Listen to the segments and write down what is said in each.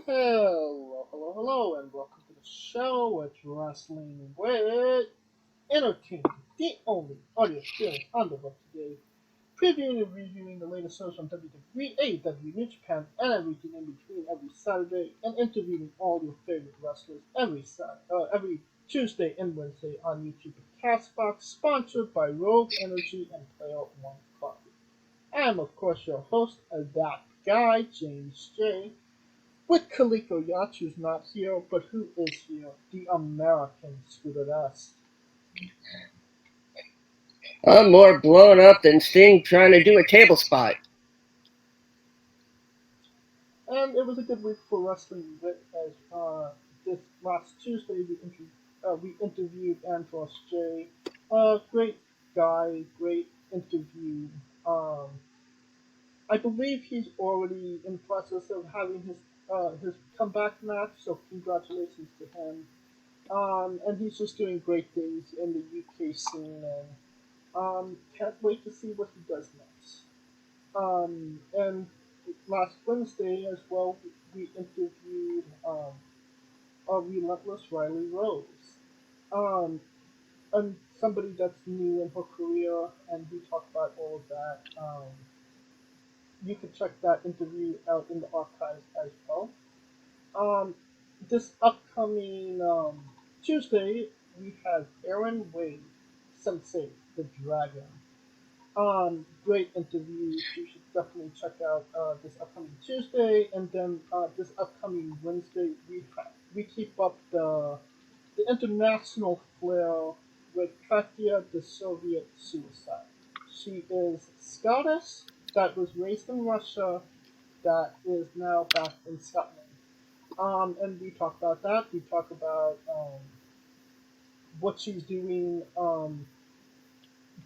Hello, and welcome to the show. It's Wrestling with Entertainment, the only audio experience on the web today. Previewing and reviewing the latest shows from WWE, AEW, New Japan, and everything in between every Saturday, and interviewing all your favorite wrestlers every Tuesday and Wednesday on YouTube and Castbox, sponsored by Rogue Energy and Player One Coffee. I am, of course, your host, that guy, James J. With Kaliko Yacht, who's not here, but who is here? The American Scooter S. I'm more blown up than Sting trying to do a table spot. And it was a good week for wrestling as this last Tuesday we interviewed Andros J. Great guy, great interview. I believe he's already in the process of having his comeback match, so congratulations to him. And he's just doing great things in the UK scene, and can't wait to see what he does next. And last Wednesday as well, we interviewed a relentless Riley Rose, um, and somebody that's new in her career, and we talked about all of that. You can check that interview out in the archives as well. Um, this upcoming Tuesday, we have Aaron Wade, Sensei, the Dragon. Great interview. You should definitely check out this upcoming Tuesday, and then this upcoming Wednesday, we keep up the international flair with Katya the Soviet Suicide. She is Scottish that was raised in Russia that is now back in Scotland. And we talk about that. We talk about what she's doing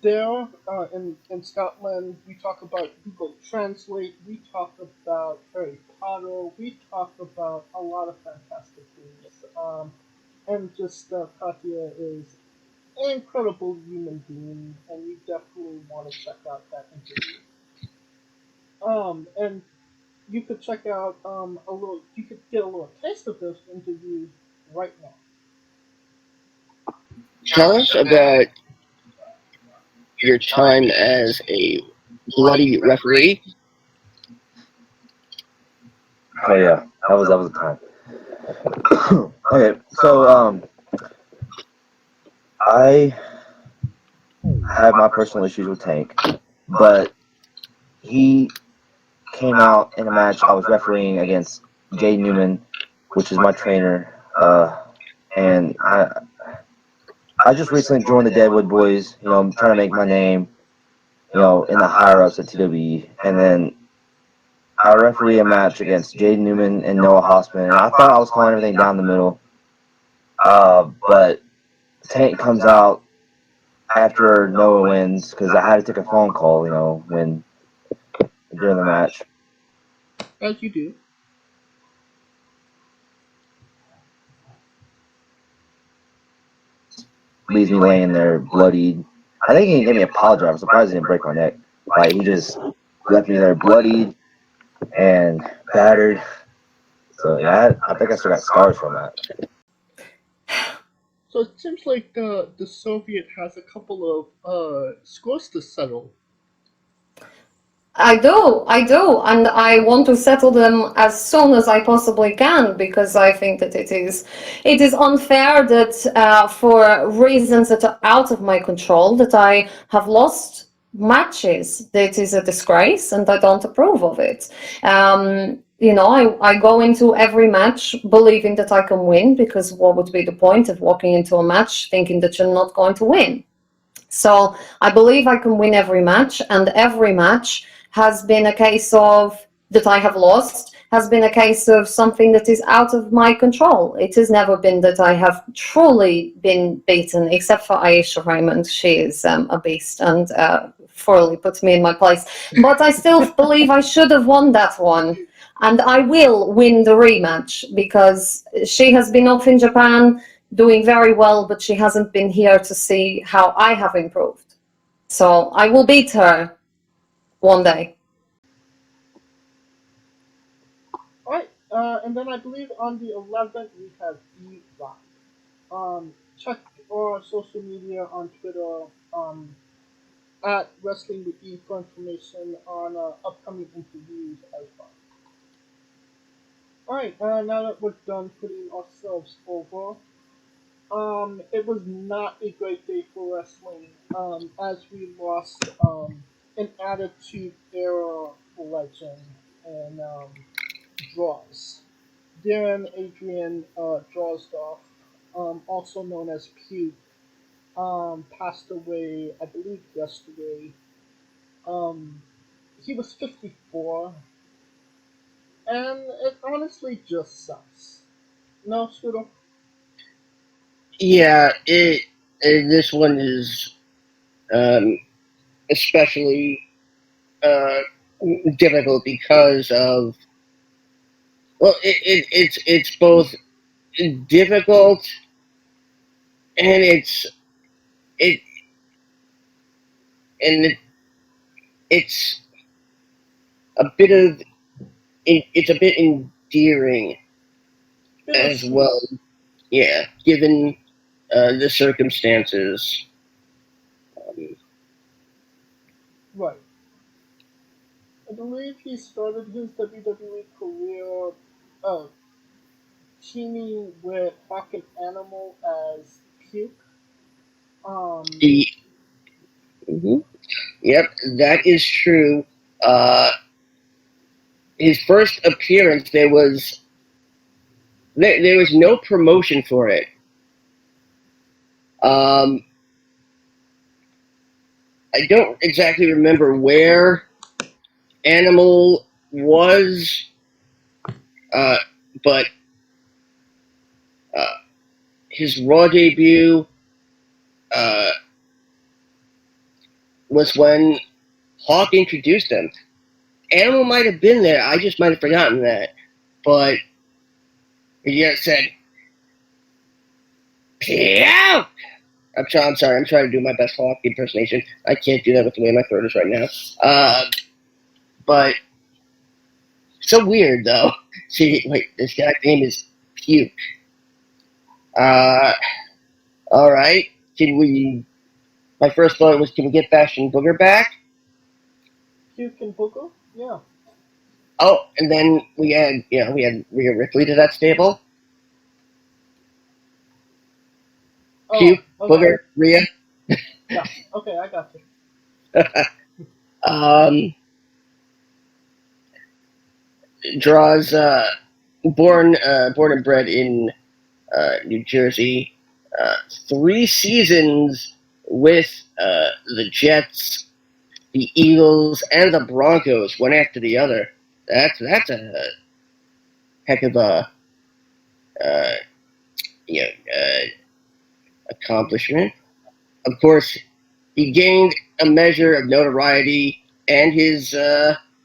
there in Scotland. We talk about Google Translate. We talk about Harry Potter. We talk about a lot of fantastic things. And just Katya is an incredible human being, and you definitely want to check out that interview. And you could check out you could get a little taste of this interview right now. Tell us about your time as a bloody referee. Oh yeah, that was a time. Okay, so I had my personal issues with Tank, but he came out in a match I was refereeing against Jay Newman, which is my trainer, and I just recently joined the Deadwood Boys. You know, I'm trying to make my name, you know, in the higher ups at TWE, and then I referee a match against Jay Newman and Noah Hossman, and I thought I was calling everything down the middle, but Tank comes out after Noah wins because I had to take a phone call, you know, during the match. As you do. Leaves me laying there bloodied. I think he gave me a apology. I'm surprised he didn't break my neck. Like, he just left me there bloodied and battered. So yeah, I think I still got scars from that. So it seems like the Soviet has a couple of scores to settle. I do, and I want to settle them as soon as I possibly can, because I think that it is unfair that for reasons that are out of my control, that I have lost matches. That is a disgrace, and I don't approve of it. You know, I go into every match believing that I can win, because what would be the point of walking into a match thinking that you're not going to win? So I believe I can win every match, and every match has been a case of that I have lost, has been a case of something that is out of my control. It has never been that I have truly been beaten, except for Aisha Raymond. She is a beast and thoroughly puts me in my place. But I still believe I should have won that one. And I will win the rematch, because she has been off in Japan doing very well, but she hasn't been here to see how I have improved. So I will beat her one day. Alright, And then I believe on the 11th we have E-Rock. Check our social media on Twitter at Wrestling with E for information on upcoming interviews as well. Alright, now that we're done putting ourselves over, it was not a great day for wrestling, as we lost an Attitude Era legend and Droz. Darren Adrian Drozdoff, also known as Puke, passed away, I believe, yesterday. Um, he was 54, and it honestly just sucks. No, Scooter? Yeah, this one is especially uh, difficult because of it's both difficult and it and it's a bit of it's a bit endearing as Bittersweet. well. Yeah, given the circumstances. Right. I believe he started his WWE career uh, teaming with Hawk and Animal as Puke. Um, Mhm. Yep, that is true. Uh, his first appearance, there was no promotion for it. Um, I don't exactly remember where Animal was, uh, but uh, his Raw debut uh, was when Hawk introduced him. Animal might have been there. I just might have forgotten that. But he just said, "Pew!" I'm sorry. I'm trying to do my best Hawk impersonation. I can't do that with the way my throat is right now. But so weird though. See, wait, this guy's name is Puke. Uh, all right. Can we? My first thought was, can we get Bastion Booger back? Puke and Booker? Yeah. Oh, and then we had Rhea Ripley to that stable. Oh, Puke, okay. Booger, Rhea. Yeah, okay, I got you. Droz, born and bred in New Jersey, 3 seasons with the Jets, the Eagles, and the Broncos, one after the other. That's a heck of a uh, you know, accomplishment. Of course, he gained a measure of notoriety and his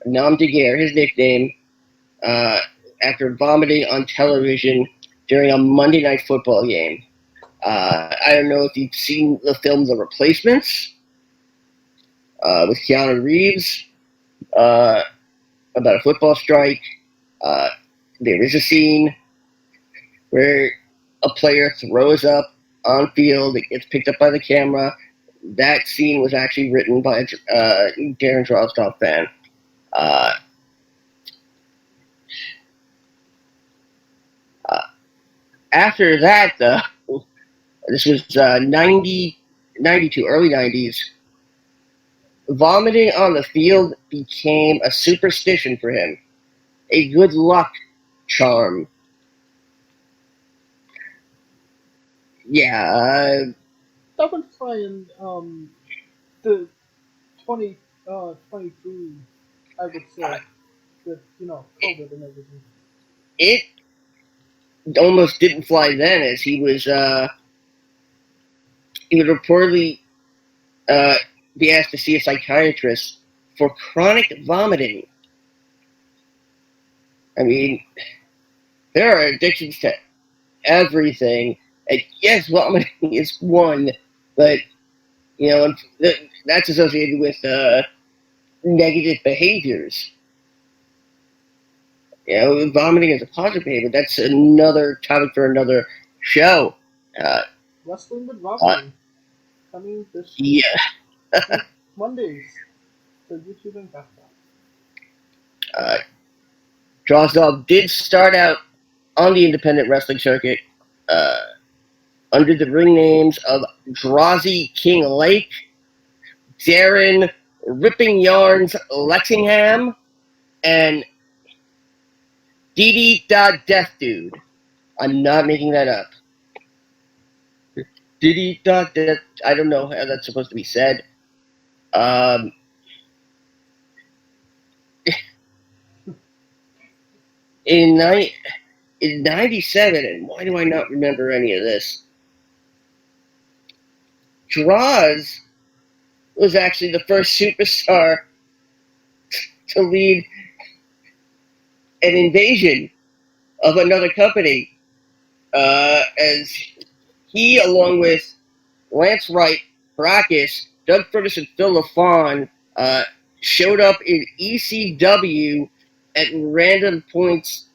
nom de guerre, his nickname, uh, after vomiting on television during a Monday Night Football game. I don't know if you've seen the film The Replacements with Keanu Reeves about a football strike. There is a scene where a player throws up on field. It gets picked up by the camera. That scene was actually written by a Darren Drozdov fan. After that, this was 92, early 90s. Vomiting on the field became a superstition for him, a good luck charm. Yeah, That would try in the 23, I would say, with, COVID and everything. it almost didn't fly then, as he would reportedly be asked to see a psychiatrist for chronic vomiting. I mean, there are addictions to everything. And yes, vomiting is one, but that's associated with negative behaviors. vomiting is a positive behavior. That's another topic for another show. Wrestling with Robin. Coming this Yeah. Mondays. So YouTube and Backpack. Droz did start out on the independent wrestling circuit under the ring names of Drozzy King Lake, Darren Ripping Yarns Lexingham, and Death Dude. I'm not making that up. Death. I don't know how that's supposed to be said. In 97, and why do I not remember any of this? Droz was actually the first superstar to lead an invasion of another company, as he, along with Lance Wright, Baracus, Doug Ferguson, Phil LaFawn, showed up in ECW at random points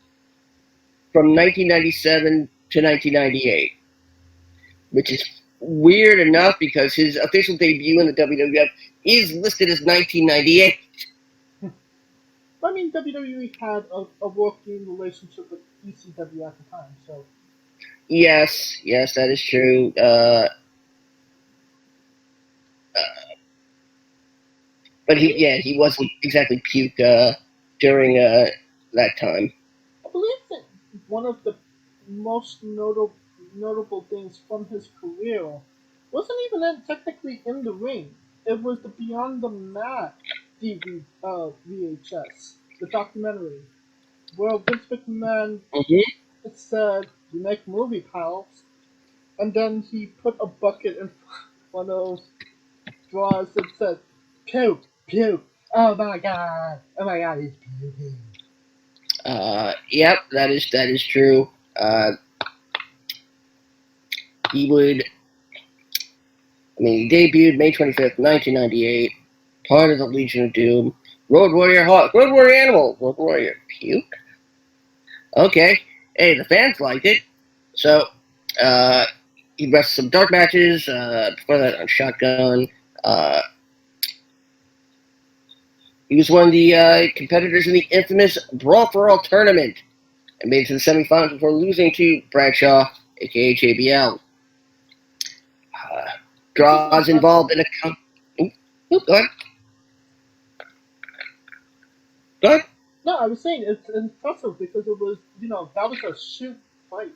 from 1997 to 1998, which is weird enough because his official debut in the WWF is listed as 1998. I mean, WWE had a working relationship with ECW at the time, so. Yes, that is true. But he wasn't exactly puke during that time. I believe that one of the most notable things from his career wasn't even technically in the ring. It was the Beyond the Mat VHS, the documentary, where Vince McMahon said, "You make movie pals," and then he put a bucket in front of Droz and said, "Puke, puke! Oh my god, he's puking." Yep, that is true. He debuted May 25th, 1998, part of the Legion of Doom. Road Warrior Hawk, Road Warrior Animal, Road Warrior Puke? Okay. Hey, the fans liked it. So, he wrestled some dark matches, before that on Shotgun. He was one of the competitors in the infamous Brawl for All tournament and made it to the semifinals before losing to Bradshaw, aka JBL. Droz involved in a go ahead. Go ahead. No, I was saying it's impressive because it was, that was a shoot fight.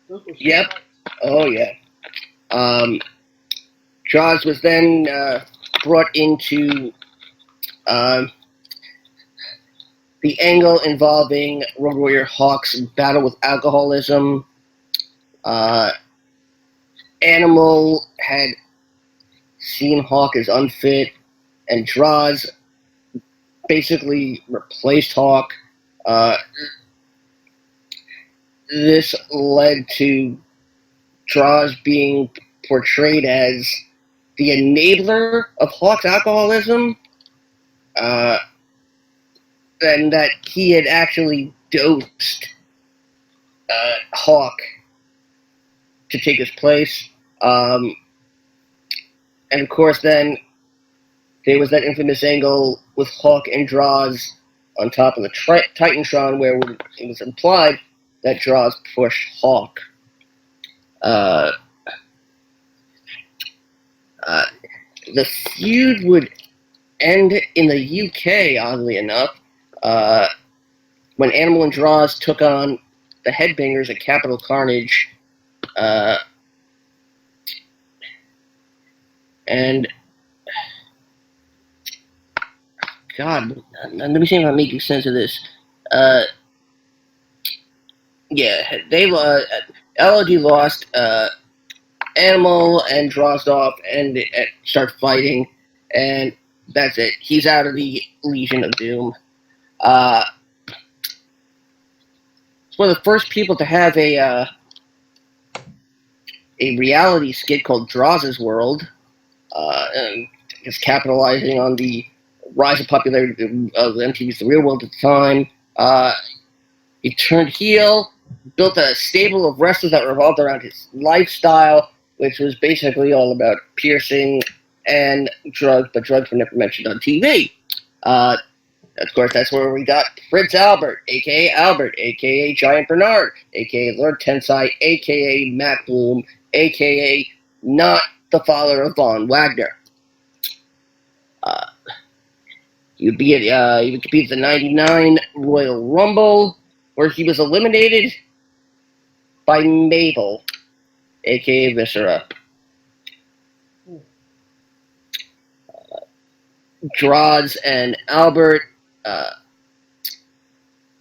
Those were Yep. fights. Oh, yeah. Droz was then brought into the angle involving Road Warrior Hawk's battle with alcoholism. Animal had seen Hawk as unfit, and Droz basically replaced Hawk. This led to Droz being portrayed as the enabler of Hawk's alcoholism, and that he had actually dosed Hawk to take his place. And of course, then there was that infamous angle with Hawk and Droz on top of the Titantron, where it was implied that Droz pushed Hawk. The feud would end in the UK, oddly enough, when Animal and Droz took on the Headbangers at Capital Carnage. And God, let me see if I'm making sense of this. They LOD lost. Animal and Droz off and start fighting, and that's it. He's out of the Legion of Doom. It's one of the first people to have a reality skit called Droz's World, and is capitalizing on the rise of popularity of MTV's The Real World at the time. He turned heel, built a stable of wrestlers that revolved around his lifestyle, which was basically all about piercing and drugs, but drugs were never mentioned on TV. Of course, that's where we got Prince Albert, a.k.a. Giant Bernard, a.k.a. Lord Tensai, a.k.a. Matt Bloom, a.k.a. not the father of Von Wagner. He would compete at the '99 Royal Rumble, where he was eliminated by Mabel, a.k.a. Viscera. Droz and Albert,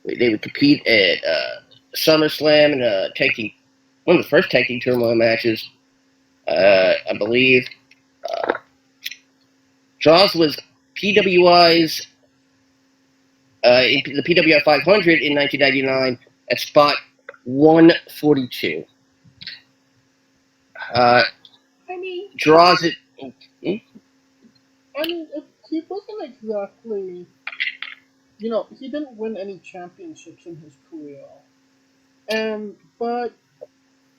they would compete at SummerSlam in a tag team, one of the first tag team turmoil matches, I believe. Droz was PWI's in the PWI 500 in 1999 at spot 142. I mean, Droz it. I mean, he wasn't exactly, he didn't win any championships in his career, but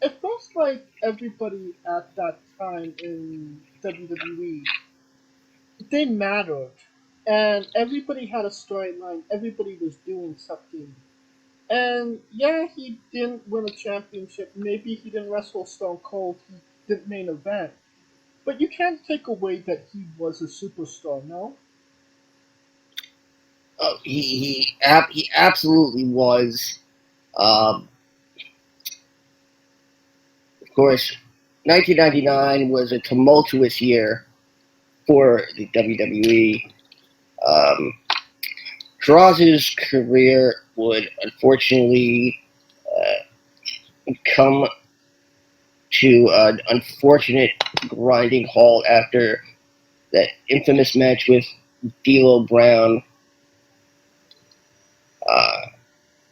it feels like everybody at that time in WWE, they mattered, and everybody had a storyline. Everybody was doing something. And yeah, he didn't win a championship. Maybe he didn't wrestle Stone Cold. He didn't main event. But you can't take away that he was a superstar, no? He absolutely was. Of course, 1999 was a tumultuous year for the WWE. Droz's career would unfortunately come to an unfortunate grinding halt after that infamous match with D'Lo Brown,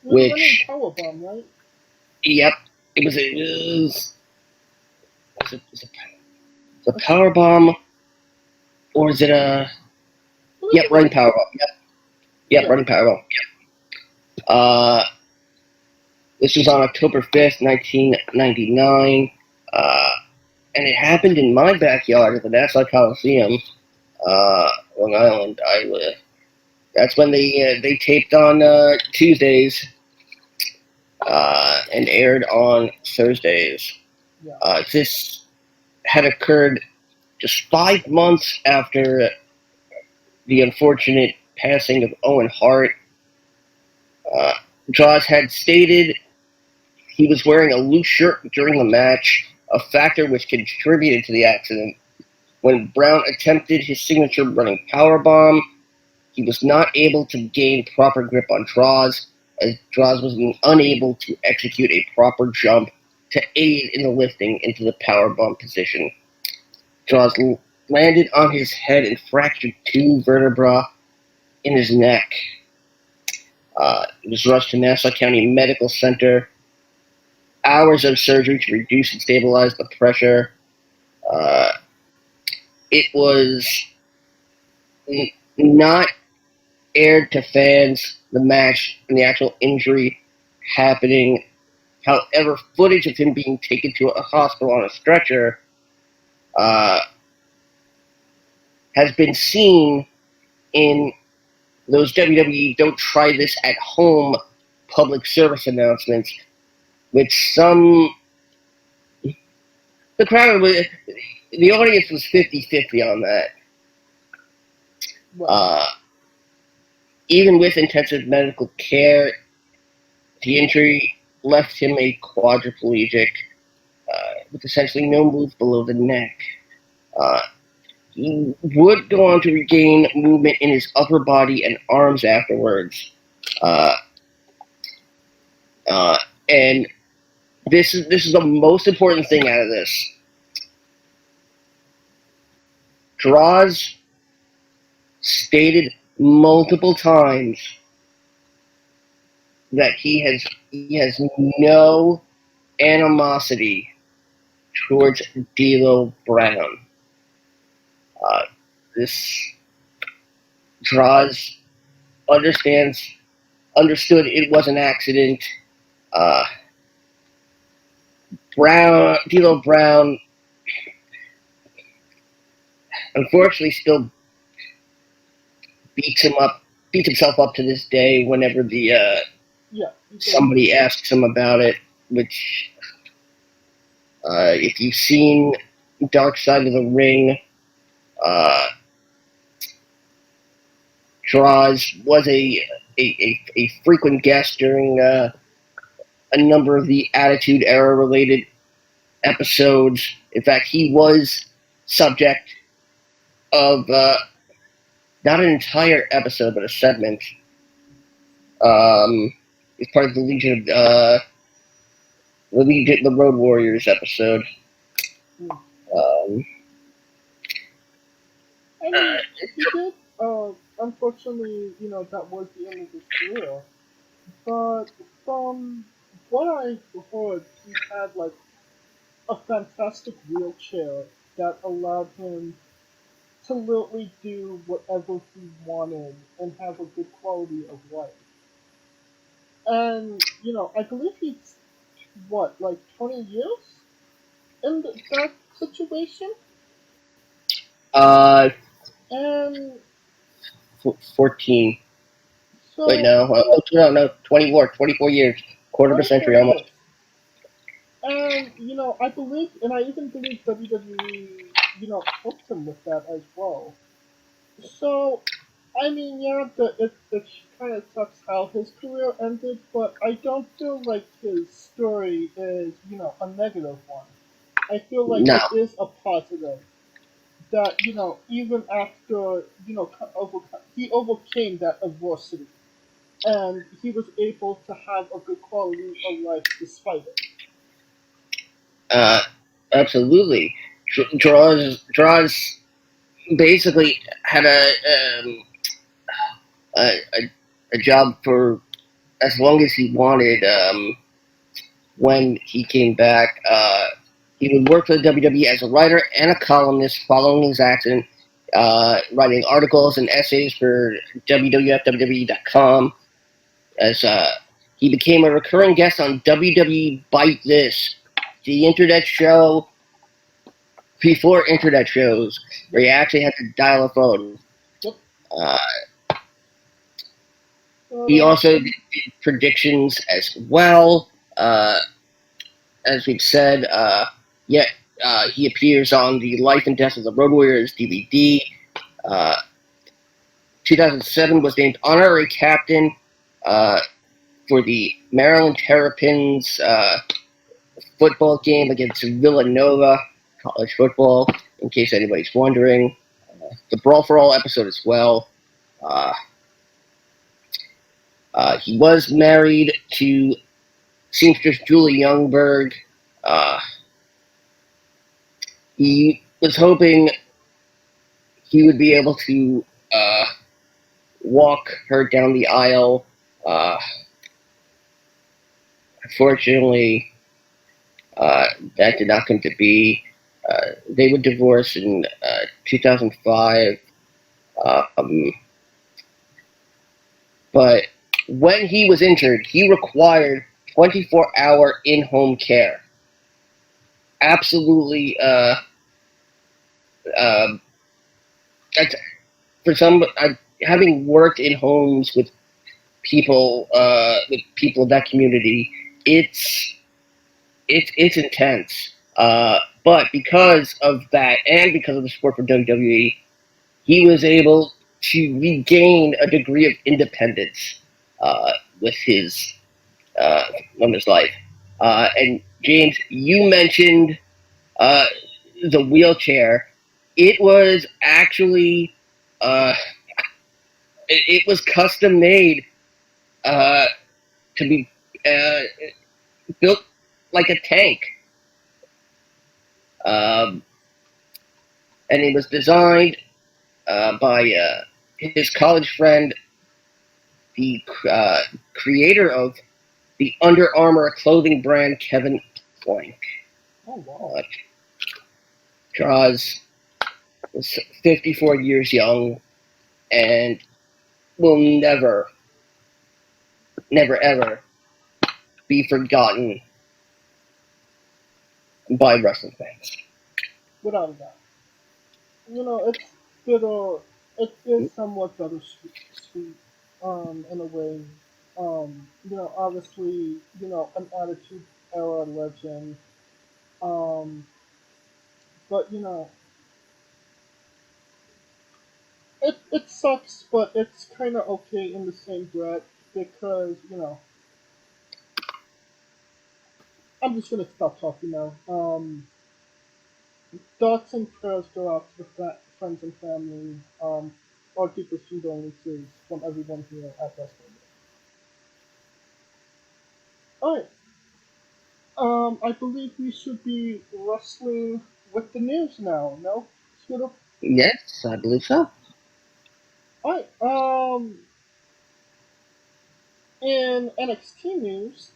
which Powerbomb, right? Yep, it was a power bomb, or is it a? Yep, running power bomb. Yep, running power bomb. Yep. This was on October 5th, 1999, and it happened in my backyard at the Nassau Coliseum, Long Island, Iowa. That's when they taped on Tuesdays and aired on Thursdays. Yeah. This had occurred just 5 months after the unfortunate passing of Owen Hart. Droz had stated he was wearing a loose shirt during the match, a factor which contributed to the accident. When Brown attempted his signature running powerbomb, he was not able to gain proper grip on Droz, as Droz was unable to execute a proper jump to aid in the lifting into the powerbomb position. Droz landed on his head and fractured 2 vertebrae in his neck. He was rushed to Nassau County Medical Center. Hours of surgery to reduce and stabilize the pressure. It was not aired to fans, the match and the actual injury happening. However, footage of him being taken to a hospital on a stretcher has been seen in those WWE Don't Try This at Home public service announcements, which the audience was 50-50 on that. Wow. Even with intensive medical care, the injury left him a quadriplegic with essentially no move below the neck. He would go on to regain movement in his upper body and arms afterwards. And this is the most important thing out of this. Droz stated multiple times that he has no animosity towards D'Lo Brown. This Droz understands understood it was an accident. D'Lo Brown, unfortunately, still beats himself up to this day whenever somebody asks him about it. Which, if you've seen Dark Side of the Ring, Droz was a frequent guest during a number of the Attitude Era related episodes. In fact, he was subject of not an entire episode, but a segment. He's part of the Legion of the Road Warriors episode. I mean, he did. Unfortunately, that was the end of his career. But from what I heard, he had like a fantastic wheelchair that allowed him to literally do whatever he wanted and have a good quality of life. And I believe he's like 20 years in that situation. And 14. so Wait, no, 24 years, quarter of a century almost. And I believe, and I even believe WWE, helped him with that as well. So, I mean, yeah, it kind of sucks how his career ended, but I don't feel like his story is, a negative one. I feel like it is a positive. That, even after, he overcame that adversity. And he was able to have a good quality of life despite it. Absolutely. Droz basically had a job for as long as he wanted. When he came back, he would work for the WWE as a writer and a columnist following his accident, writing articles and essays for WWF.WWE.com. As he became a recurring guest on WWE Bite This, the internet show before internet shows, where you actually had to dial a phone. He also did predictions as well. As we've said, he appears on the Life and Death of the Road Warriors DVD. 2007 was named honorary captain for the Maryland Terrapins football game against Villanova college football, in case anybody's wondering. The Brawl for All episode as well. He was married to seamstress Julie Youngberg. He was hoping he would be able to walk her down the aisle. Unfortunately, that did not come to be. They would divorce in 2005. But when he was injured, he required 24-hour in-home care. Absolutely, that's, for some, having worked in homes with people of that community, it's intense. But because of that, and because of the support from WWE, he was able to regain a degree of independence with his life. And James, you mentioned the wheelchair. It was actually it was custom made to be built like a tank. And it was designed by his college friend, the creator of the Under Armour clothing brand, Kevin Plank. Oh, wow. Droz was 54 years young and will never never ever be forgotten by wrestling fans. without a doubt. It's bitter. It is somewhat bittersweet, in a way. Obviously, an Attitude Era legend. Um, but it sucks, but it's kind of okay in the same breath because I'm just gonna stop talking now. Thoughts and prayers go out to the friends and family. Our deepest condolences from everyone here at Wrestling. Alright, I believe we should be wrestling with the news now, no? Scooter? Yes, I believe so. Alright, in NXT news,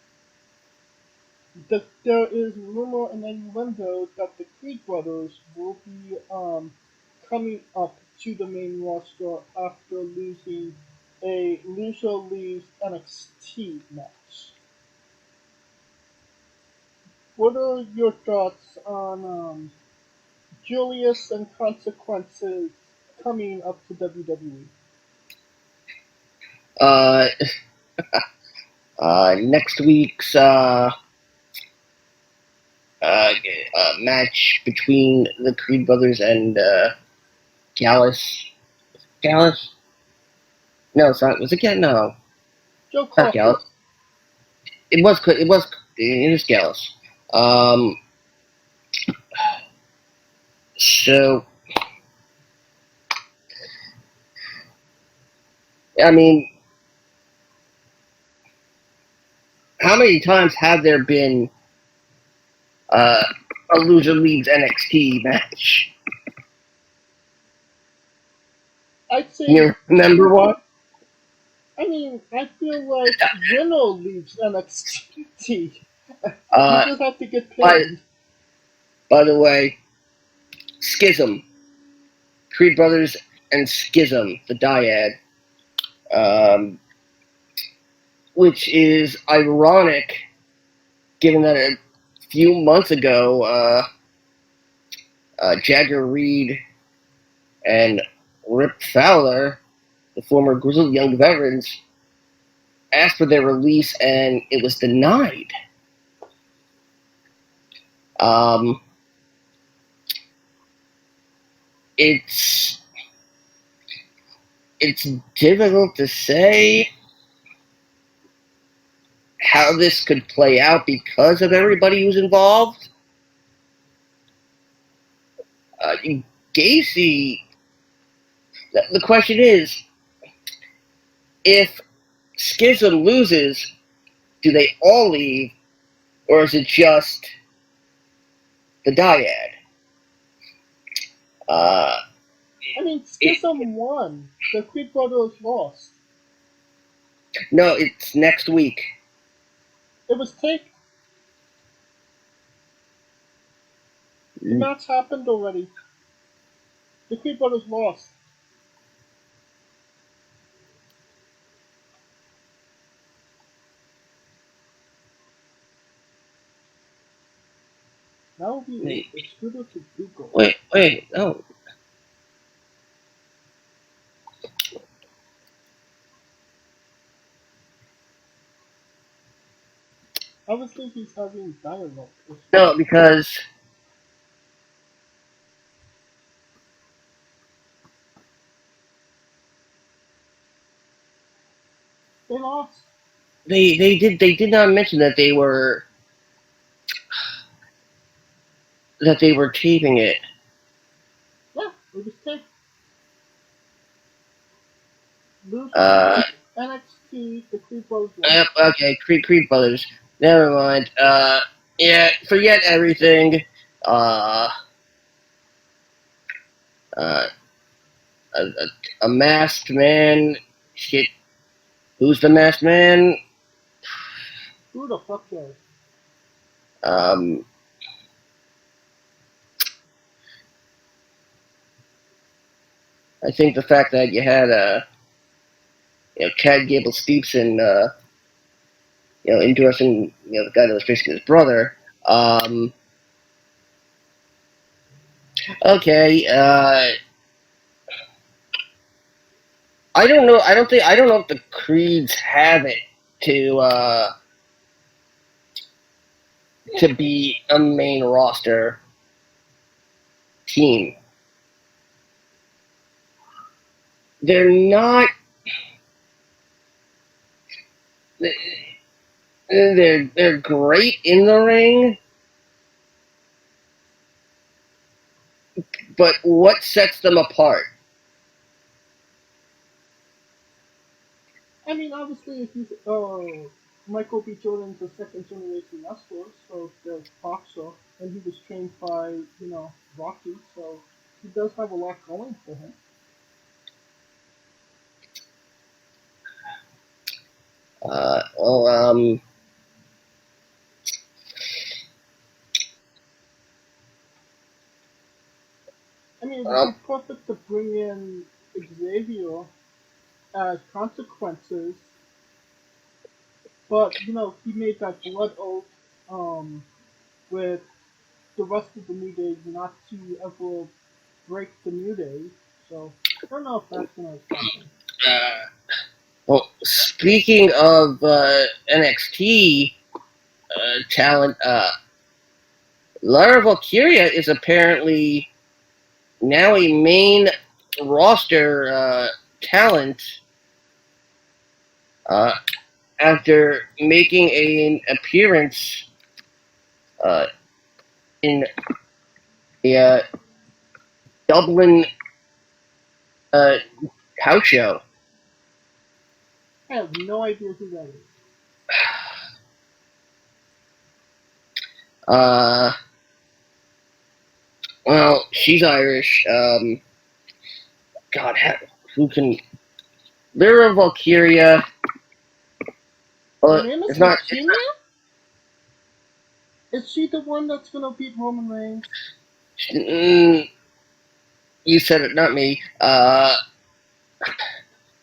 there is rumor and innuendo that the Creed brothers will be coming up to the main roster after losing a loser leaves NXT match. What are your thoughts on Julius and Consequences coming up to WWE? Uh, Next week's match between the Creed brothers and Gallus. Gallus? No, it's not. Was it Gallus? No, Joe not Coffey. Gallus. It was Gallus. Um, so, I mean, how many times have there been a loser leaves NXT match? I'd say, You remember one? I feel like winner leaves NXT. You Uh, just have to get by, pinned. by the way, Schism. Creed Brothers and Schism, the dyad. Which is ironic, given that a few months ago, Jagger Reed and Rip Fowler, the former Grizzled Young Veterans, asked for their release and it was denied. Um, it's difficult to say how this could play out because of everybody who's involved. Gacy, the question is, if Schism loses, do they all leave, or is it just the dyad? Uh, Schism won. The Creed brothers lost. no, it's next week. It was taped. The match happened already. The Creed brothers lost. Now would be Wait, a Scooter to Google. no. Obviously, he's having dialogue issues. No, because They lost. they did not mention that they were taping it. Yeah, it was taped. Loser Uh, NXT, the Creed brothers lost. Yep, okay, Creed Brothers. Never mind. Yeah, forget everything. Uh, uh, a, a masked man. Shit. Who's the masked man? Who the fuck cares? Um, I think the fact that you had Chad Gable Stevenson interesting, the guy that was basically his brother. Okay, I don't know. I don't know if the Creeds have it to be a main roster team. They're not. They're great in the ring, but what sets them apart? I mean, obviously, he's Michael B. Jordan's a second generation wrestler, so there's boxer, and he was trained by Rocky, so he does have a lot going for him. Well, I mean, it would be perfect to bring in Xavier as consequences, but he made that blood oath with the rest of the New Day not to ever break the New Day. So I don't know if that's gonna happen. well, speaking of NXT talent, Lara Valkyria is apparently now a main roster talent after making an appearance in the Dublin house show. I have no idea who that is. Well, she's Irish. God, who can? Lyra Valkyria. Her name is it's not. Virginia? Is she the one that's gonna beat Roman Reigns? You said it, not me.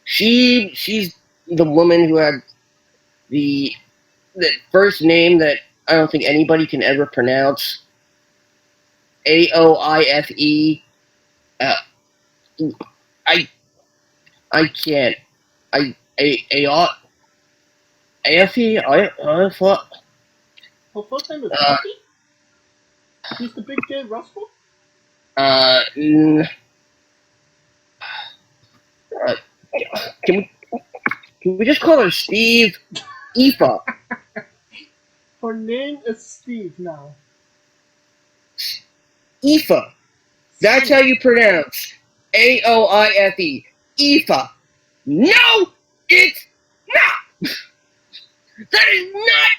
She's the woman who had the first name that I don't think anybody can ever pronounce. Aoife. I can't. Aoife. I thought. Her first name is Bucky? She's the big gay wrestler? Can we just call her Steve? Aoife. Her name is Steve now. Aoife. That's how you pronounce Aoife. Aoife. No, it's not. That is not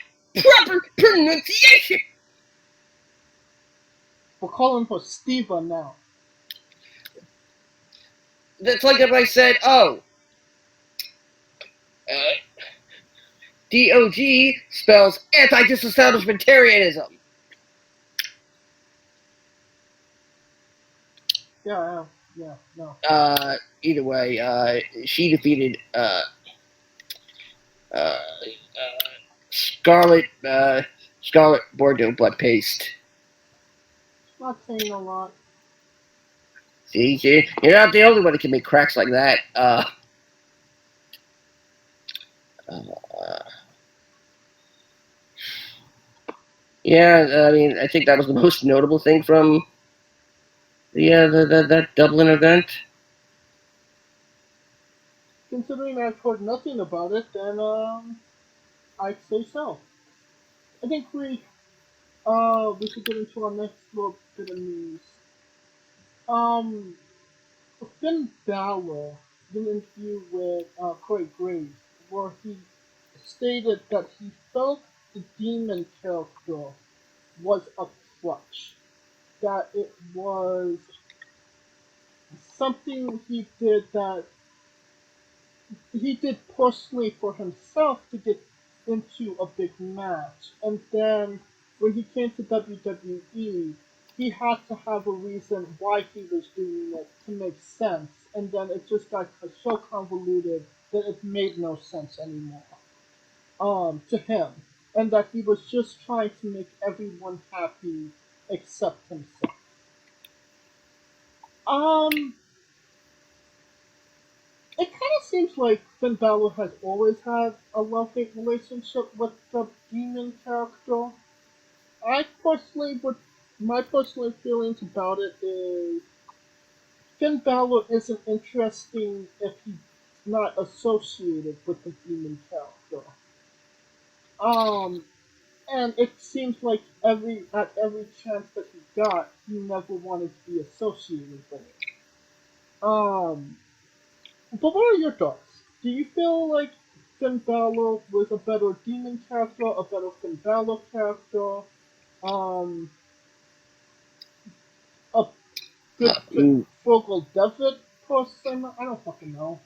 proper pronunciation. We're calling her Steva now. That's like if I said, DOG spells anti-disestablishmentarianism. Yeah, no. Either way, she defeated Scarlet Bordeaux Blood Paste. Not saying a lot. See, you're not the only one that can make cracks like that. Yeah, I mean, I think that was the most notable thing from that Dublin event. Considering I've heard nothing about it, then I'd say so. I think we should get into our next little bit of news. Um, Finn Balor did an interview with Corey Graves where he stated that he felt the demon character was a crutch. That it was something he did personally for himself to get into a big match. And then when he came to WWE, he had to have a reason why he was doing it to make sense. And then it just got so convoluted that it made no sense anymore. to him, and that he was just trying to make everyone happy except himself. Um, it kind of seems like Finn Balor has always had a love-hate relationship with the demon character. I personally would, my personal feelings about it is Finn Balor isn't interesting if he's not associated with the demon character. Um, and it seems like every chance that he got, he never wanted to be associated with it. Um, but what are your thoughts? Do you feel like Finn Balor was a better demon character, a better Finn Balor character, um, a good Fogel Devitt person? I don't fucking know.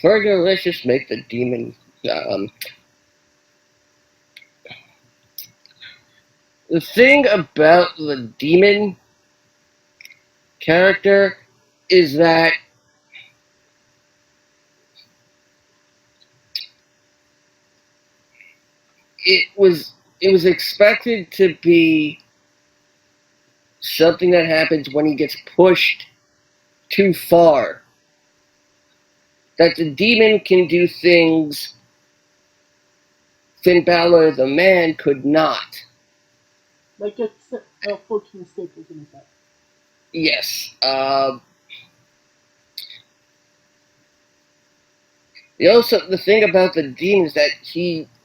Further, let's just make the demon. Um, the thing about the demon character is that it was expected to be something that happens when he gets pushed too far. That the demon can do things Finn Balor, the man, could not. Like it's 14 staples in his head. Yes. The thing about the demon is that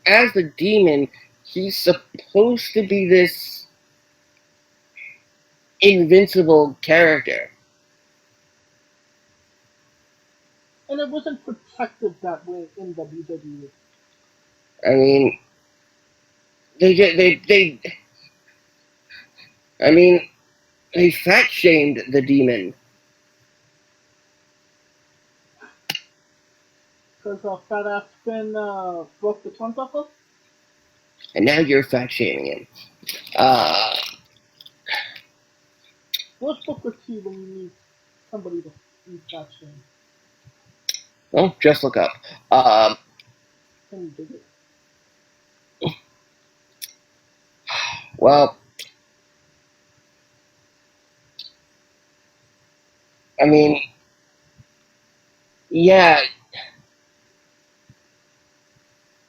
as the demon, he's supposed to be this invincible character. And it wasn't protected that way in WWE. I mean, they I mean, they fat shamed the demon, Because Fat Ass Finn broke the turnbuckle? and now you're fat shaming him. Uh, What's Booker T when you need somebody to be fat shame? well, just look up. Um, Can you dig it? well, I mean, yeah,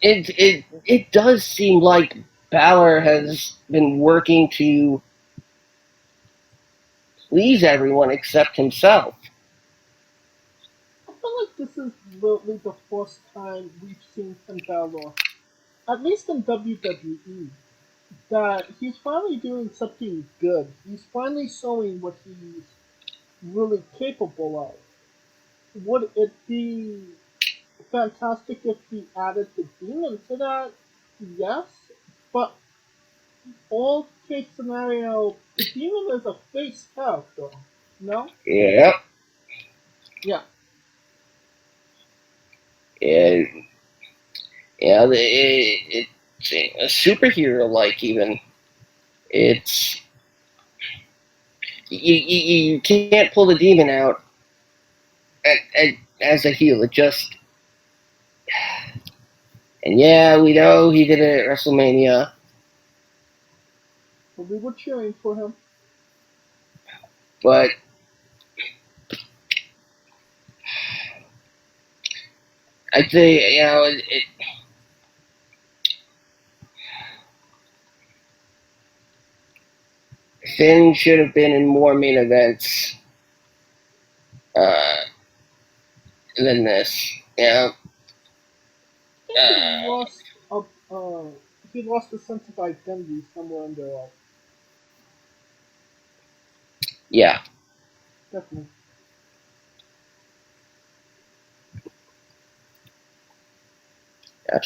it does seem like Balor has been working to please everyone except himself. I feel like this is literally the first time we've seen Finn Balor, at least in WWE, that he's finally doing something good. He's finally showing what he's really capable of. Would it be fantastic if he added the demon to that? Yes, but all case scenario, the demon is a face character. No? Yeah, Yeah. yeah, yeah. It's a superhero like even. It's you can't pull the demon out as a heel. It just and yeah, we know he did it at WrestleMania, But we were cheering for him. but I'd say Finn should have been in more main events uh, than this. Yeah, I think he lost a sense of identity somewhere in there. yeah, Definitely.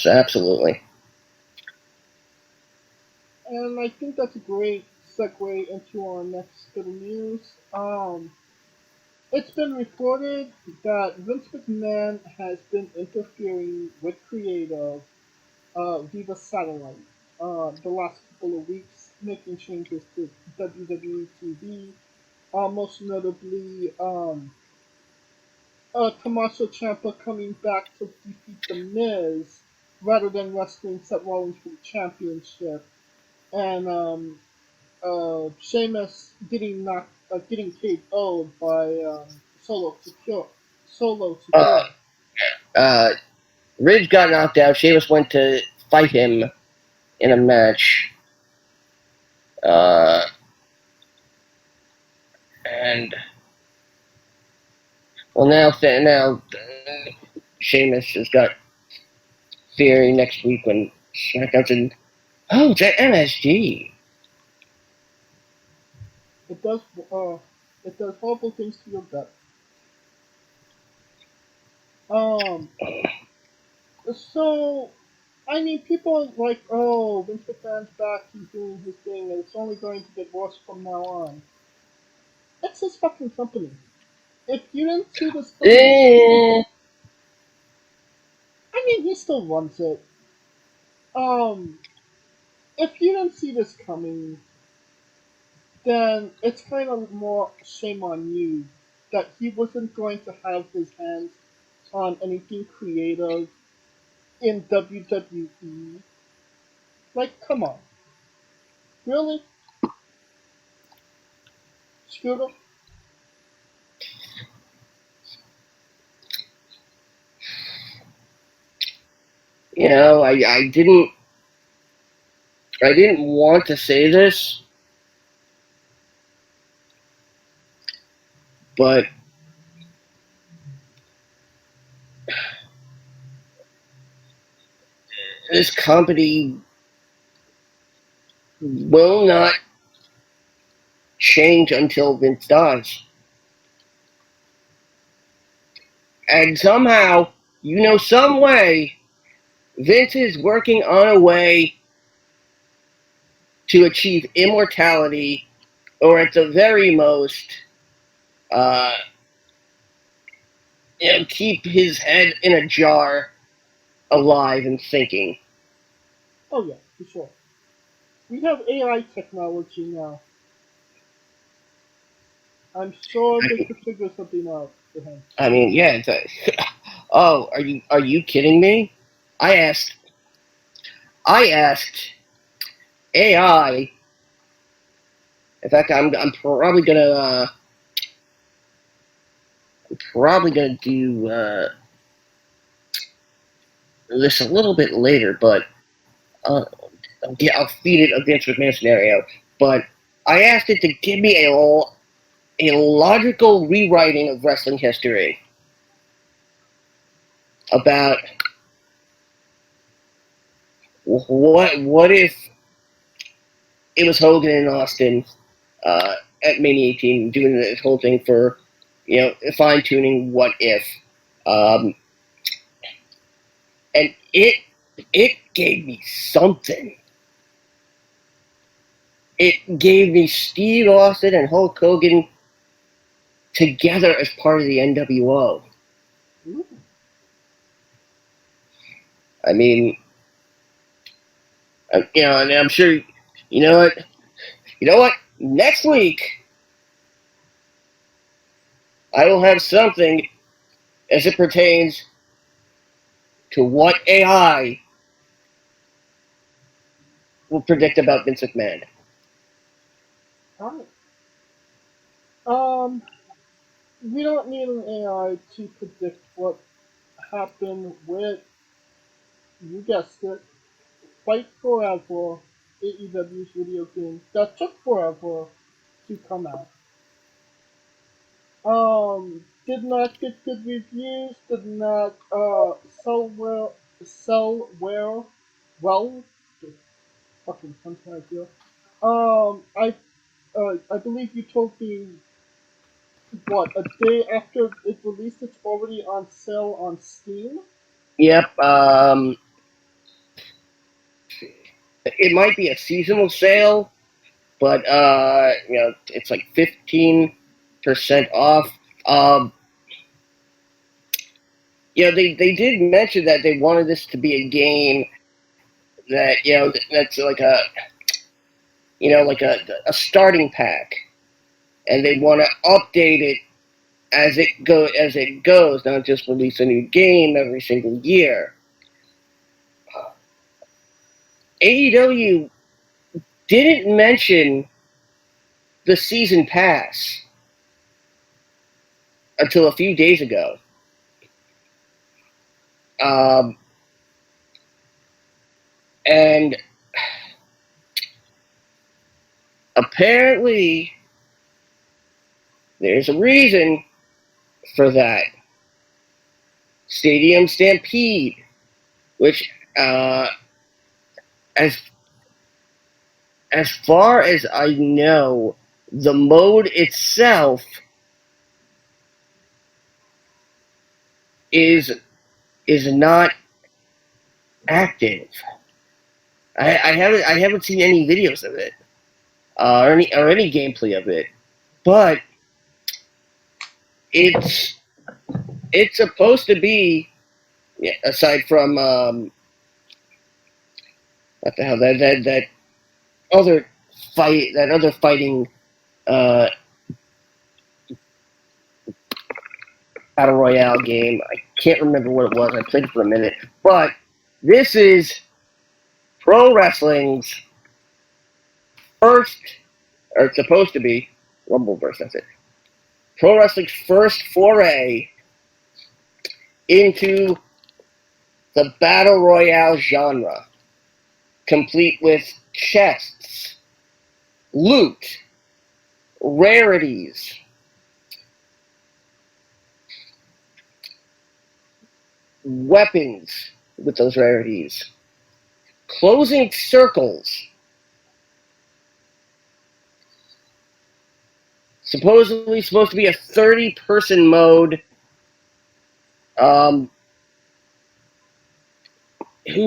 absolutely. And I think that's a great segue into our next bit of news. It's been reported that Vince McMahon has been interfering with creative Viva Satellite the last couple of weeks, making changes to WWE TV, most notably Tommaso Ciampa coming back to defeat The Miz rather than wrestling Seth Rollins for the championship, and Sheamus getting KO'd by Solo Secure. Ridge got knocked out. Sheamus went to fight him in a match. And well, now Sheamus has got Theory next week when SmackDown's in. Oh, it's at MSG. It does horrible things to your gut. So I mean, people are like, oh, Vince McMahon's back, he's doing his thing, and it's only going to get worse from now on. It's his fucking company. If you didn't see this coming, I mean, he still runs it. If you didn't see this coming, then it's kind of more shame on you that he wasn't going to have his hands on anything creative in WWE. Like, come on. Really? Scooter? You know, I didn't want to say this, but this company will not change until Vince dies. And somehow, some way, Vince is working on a way to achieve immortality, or at the very most, keep his head in a jar, alive and thinking. Oh yeah, for sure. We have AI technology now. I'm sure they could figure something out for him. I mean, yeah. Oh, are you kidding me? I asked AI. In fact, I'm probably gonna do this a little bit later, but I'll feed it a Vince McMahon scenario. But I asked it to give me a logical rewriting of wrestling history about what if it was Hogan and Austin at Mania 18 doing this whole thing for fine tuning what if, and it gave me something. It gave me Steve Austin and Hulk Hogan together as part of the NWO. Ooh. I mean, and I'm sure, you know what? Next week, I will have something as it pertains to what AI will predict about Vince McMahon. Alright. We don't need an AI to predict what happened with, you guessed it, Fight Forever, AEW's video game that took forever to come out. Did not get good reviews, did not sell well, fucking sometimes here. I believe you told me what, a day after it released, it's already on sale on Steam? Yep. It might be a seasonal sale, but it's like 15% off. They did mention that they wanted this to be a game that that's like a starting pack, and they want to update it as it goes, not just release a new game every single year. AEW didn't mention the season pass until a few days ago. And apparently, there's a reason for that. Stadium Stampede, which, as far as I know, the mode itself is not active. I haven't seen any videos of it, or any gameplay of it, but it's supposed to be, aside from what the hell, that other fighting battle royale game. I can't remember what it was. I played it for a minute, but this is pro wrestling's first, or it's supposed to be, Rumbleverse, that's it. Pro wrestling's first foray into the battle royale genre, complete with chests, loot, rarities, weapons with those rarities, closing circles, supposedly supposed to be a 30-person mode. Who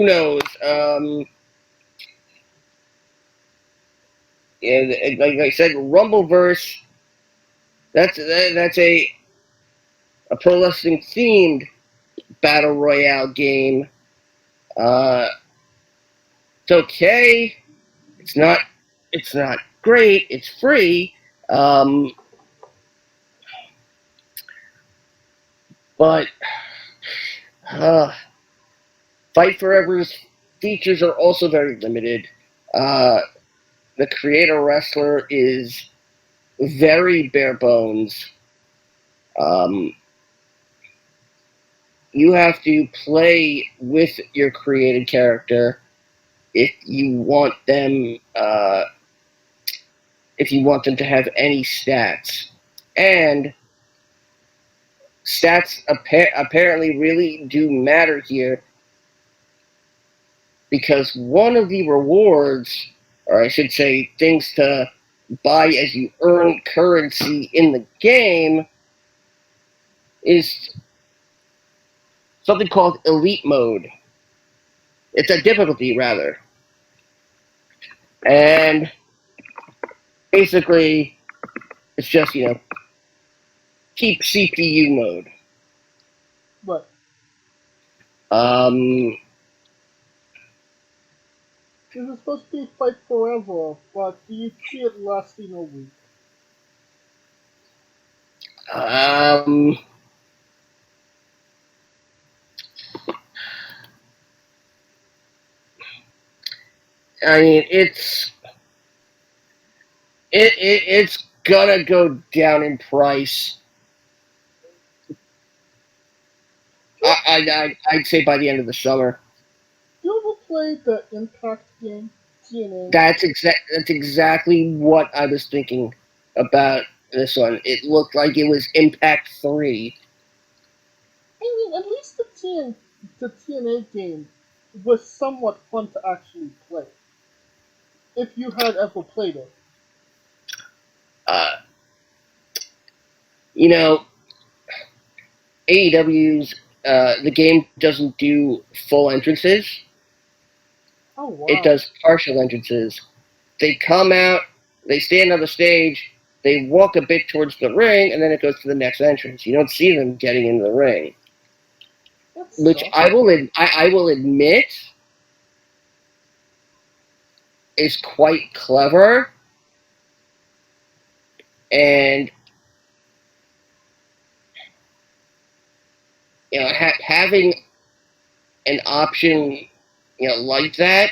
knows? Like I said, Rumbleverse. That's a pro wrestling themed battle royale game. It's okay. It's not great. It's free. But Fight Forever's features are also very limited. The creator wrestler is very bare bones. You have to play with your created character if you want them to have any stats. And stats apparently really do matter here, because one of the rewards, or I should say things to buy as you earn currency in the game, is something called Elite Mode. It's a difficulty, rather. And basically, it's just, keep CPU mode. But this is supposed to be Fight Forever, but do you see it lasting a week? I mean, it's gonna go down in price. I'd say by the end of the summer. Do you ever play the Impact game, TNA? That's exactly what I was thinking about this one. It looked like it was Impact 3. I mean, at least the TNA game was somewhat fun to actually play. If you had ever played it. AEW's the game doesn't do full entrances. Oh, wow. It does partial entrances. They come out, they stand on the stage, they walk a bit towards the ring, and then it goes to the next entrance. You don't see them getting into the ring. Which I will admit is quite clever, and having an option, like that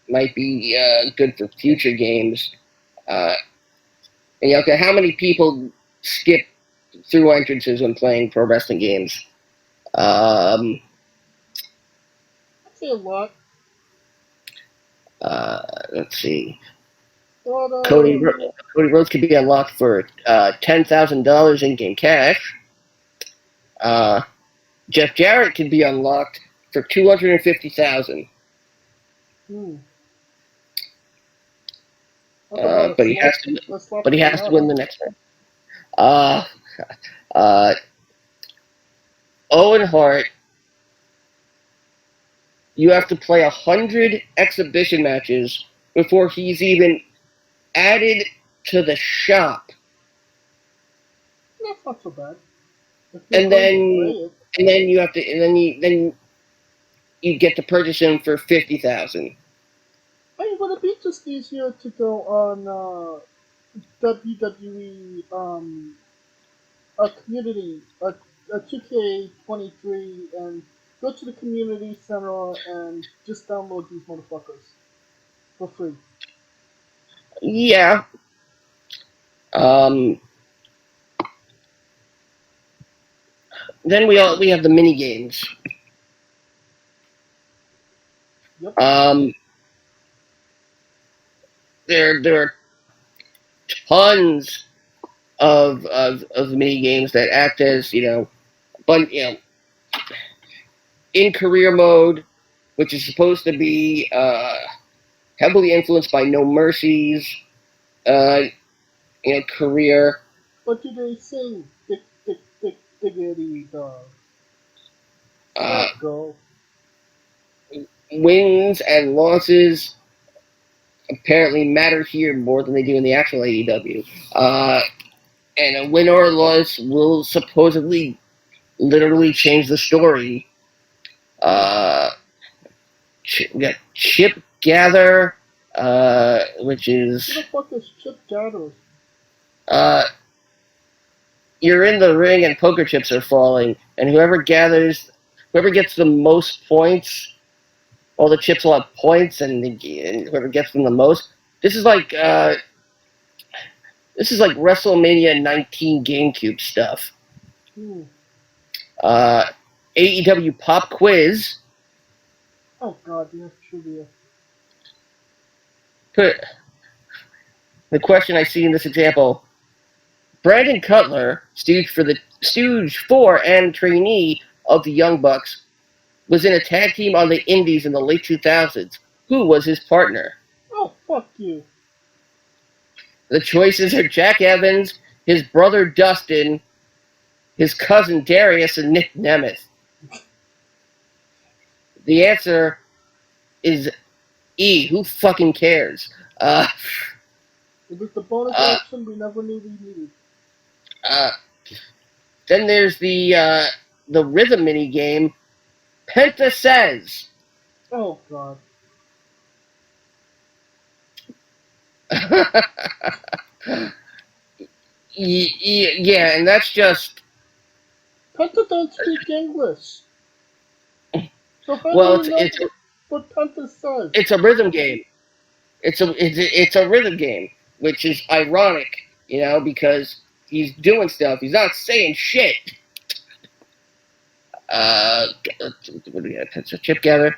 might be good for future games. And how many people skip through entrances when playing pro wrestling games? I'd say a lot. Let's see. But, Cody Rhodes could be unlocked for $10,000 in-game cash. Jeff Jarrett could be unlocked for $250,000. But he has to win the next one. Owen Hart, you have to play 100 exhibition matches before he's even added to the shop. That's not so bad. And then you get to purchase him for $50,000. I mean, would it be just easier to go on WWE a community, a 2K23, and go to the community center and just download these motherfuckers for free? Yeah. Then we have the mini games. Yep. There are tons of mini games that act as in career mode, which is supposed to be heavily influenced by No Mercy's career. What do they sing? Diggity dog. Go. Wins and losses apparently matter here more than they do in the actual AEW. And a win or a loss will supposedly literally change the story. We got Chip Gather, which is... What the fuck is Chip Gather? You're in the ring and poker chips are falling, and whoever gets the most points, all the chips will have points, and whoever gets them the most. This is like WrestleMania 19 GameCube stuff. AEW Pop Quiz. Oh god, yes, trivia. The question I see in this example: Brandon Cutler, Stooge 4 and trainee of the Young Bucks, was in a tag team on the Indies in the late 2000s. Who was his partner? Oh, fuck you. The choices are Jack Evans, his brother Dustin, his cousin Darius, and Nick Nemeth. The answer is E. Who fucking cares? It was the bonus action we never knew we needed. Then there's the rhythm mini game, Penta Says. Oh god. Yeah, and that's just... Penta don't speak English. So how do you know what Penta says? It's a rhythm game. It's a rhythm game, which is ironic, because he's doing stuff. He's not saying shit. What do we have? It's a Chip Gather.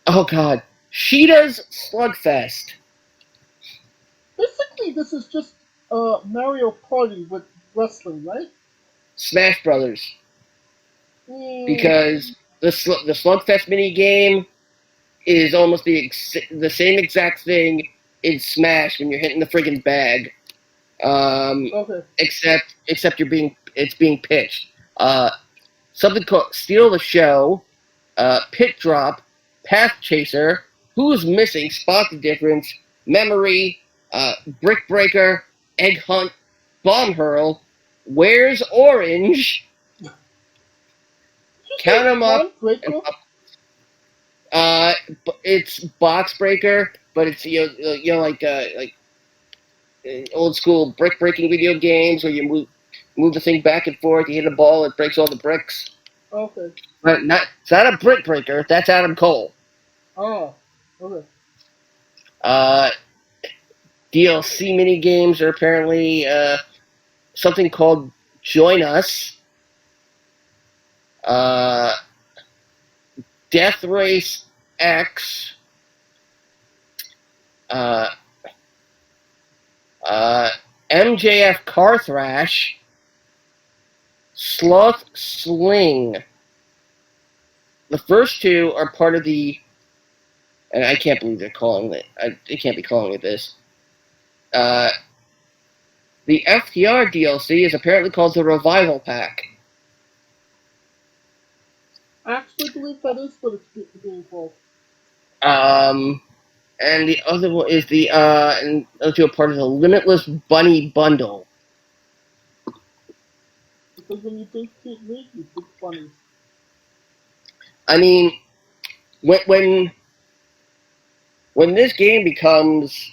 Oh god, Sheeta's Slugfest. Basically, this is just Mario Party with wrestling, right? Smash Brothers. Because the Slugfest mini game is almost the same exact thing in Smash when you're hitting the friggin' bag. Okay. Except it's being pitched. Something called Steal the Show, Pit Drop, Path Chaser, Who's Missing, Spot the Difference, Memory, Brick Breaker, Egg Hunt, Bomb Hurl, Where's Orange, Count 'em Up, it's Box Breaker, but it's like old school brick breaking video games where you move the thing back and forth, you hit a ball, it breaks all the bricks. Okay. But it's not a Brick Breaker. That's Adam Cole. Oh. Okay. DLC mini games are apparently something called Join Us. Death Race X. MJF Car Thrash. Sloth Sling. The first two are part of the, and I can't believe they're calling it. They can't be calling it this. The FTR DLC is apparently called the Revival Pack. I actually believe that is what it's being called. And the other one is and those two are part of the Limitless Bunny Bundle. Because when you think Kate Lee, you think bunnies. I mean, when this game becomes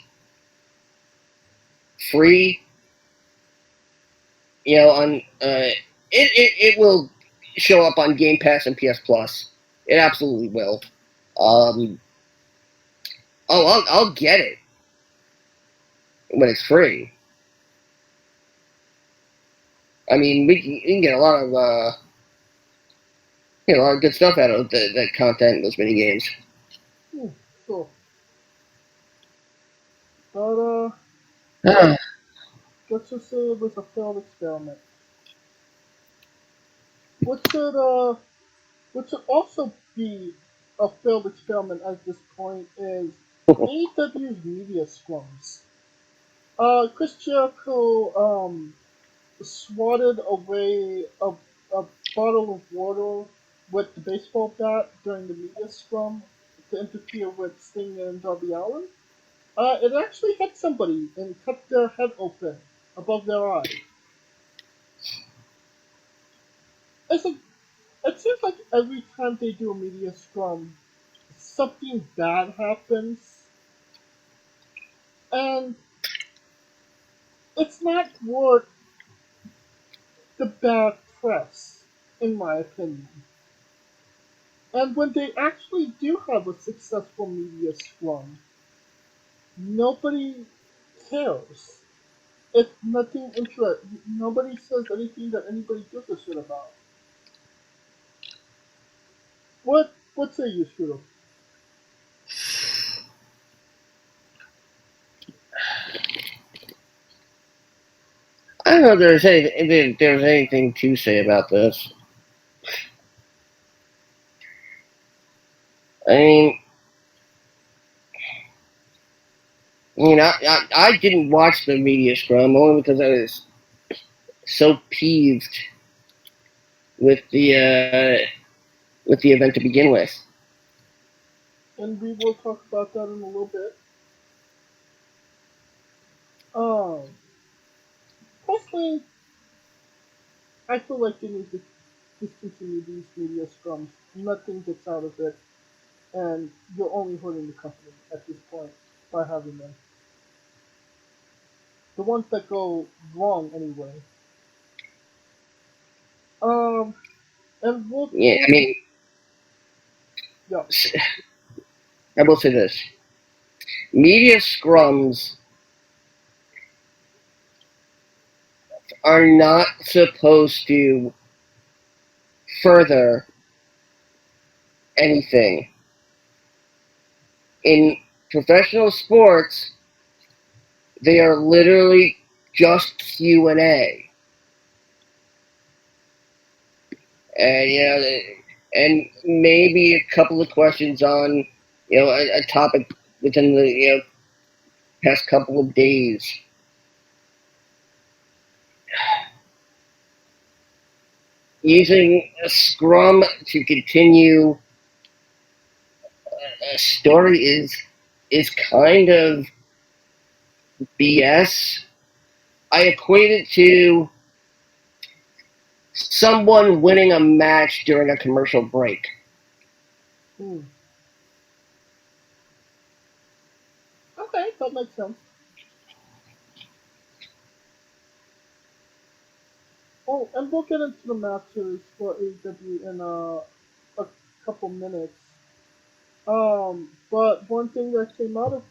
free, on it will show up on Game Pass and PS Plus. It absolutely will. I'll get it when it's free. I mean, we can get a lot of good stuff out of that content in those mini games. Sure. But let's just say it was a failed experiment. What should also be a failed experiment at this point is AEW's media scrums. Chris Jericho swatted away a bottle of water with the baseball bat during the media scrum to interfere with Sting and Darby Allin. It actually hit somebody and cut their head open above their eye. It seems like every time they do a media scrum, something bad happens, and it's not worth the bad press, in my opinion. And when they actually do have a successful media scrum, nobody cares. It's nothing interesting. Nobody says anything that anybody gives a shit about. What say you, Shooter? I don't know if there's anything to say about this. I mean, I didn't watch the media scrum only because I was so peeved with the event to begin with. And we will talk about that in a little bit. Personally, I feel like they need to discontinue these media scrums. Nothing gets out of it, and you're only hurting the company at this point by having them. The ones that go wrong anyway. Um, and Yeah, I mean, yeah. I will say this: media scrums are not supposed to further anything. In professional sports, they are literally just Q&A. And maybe a couple of questions on, a topic within the, past couple of days. Using a scrum to continue a story is kind of BS. I equate it to someone winning a match during a commercial break. Okay, that makes sense. Oh, and we'll get into the matches for AEW in a couple minutes. But one thing that came out of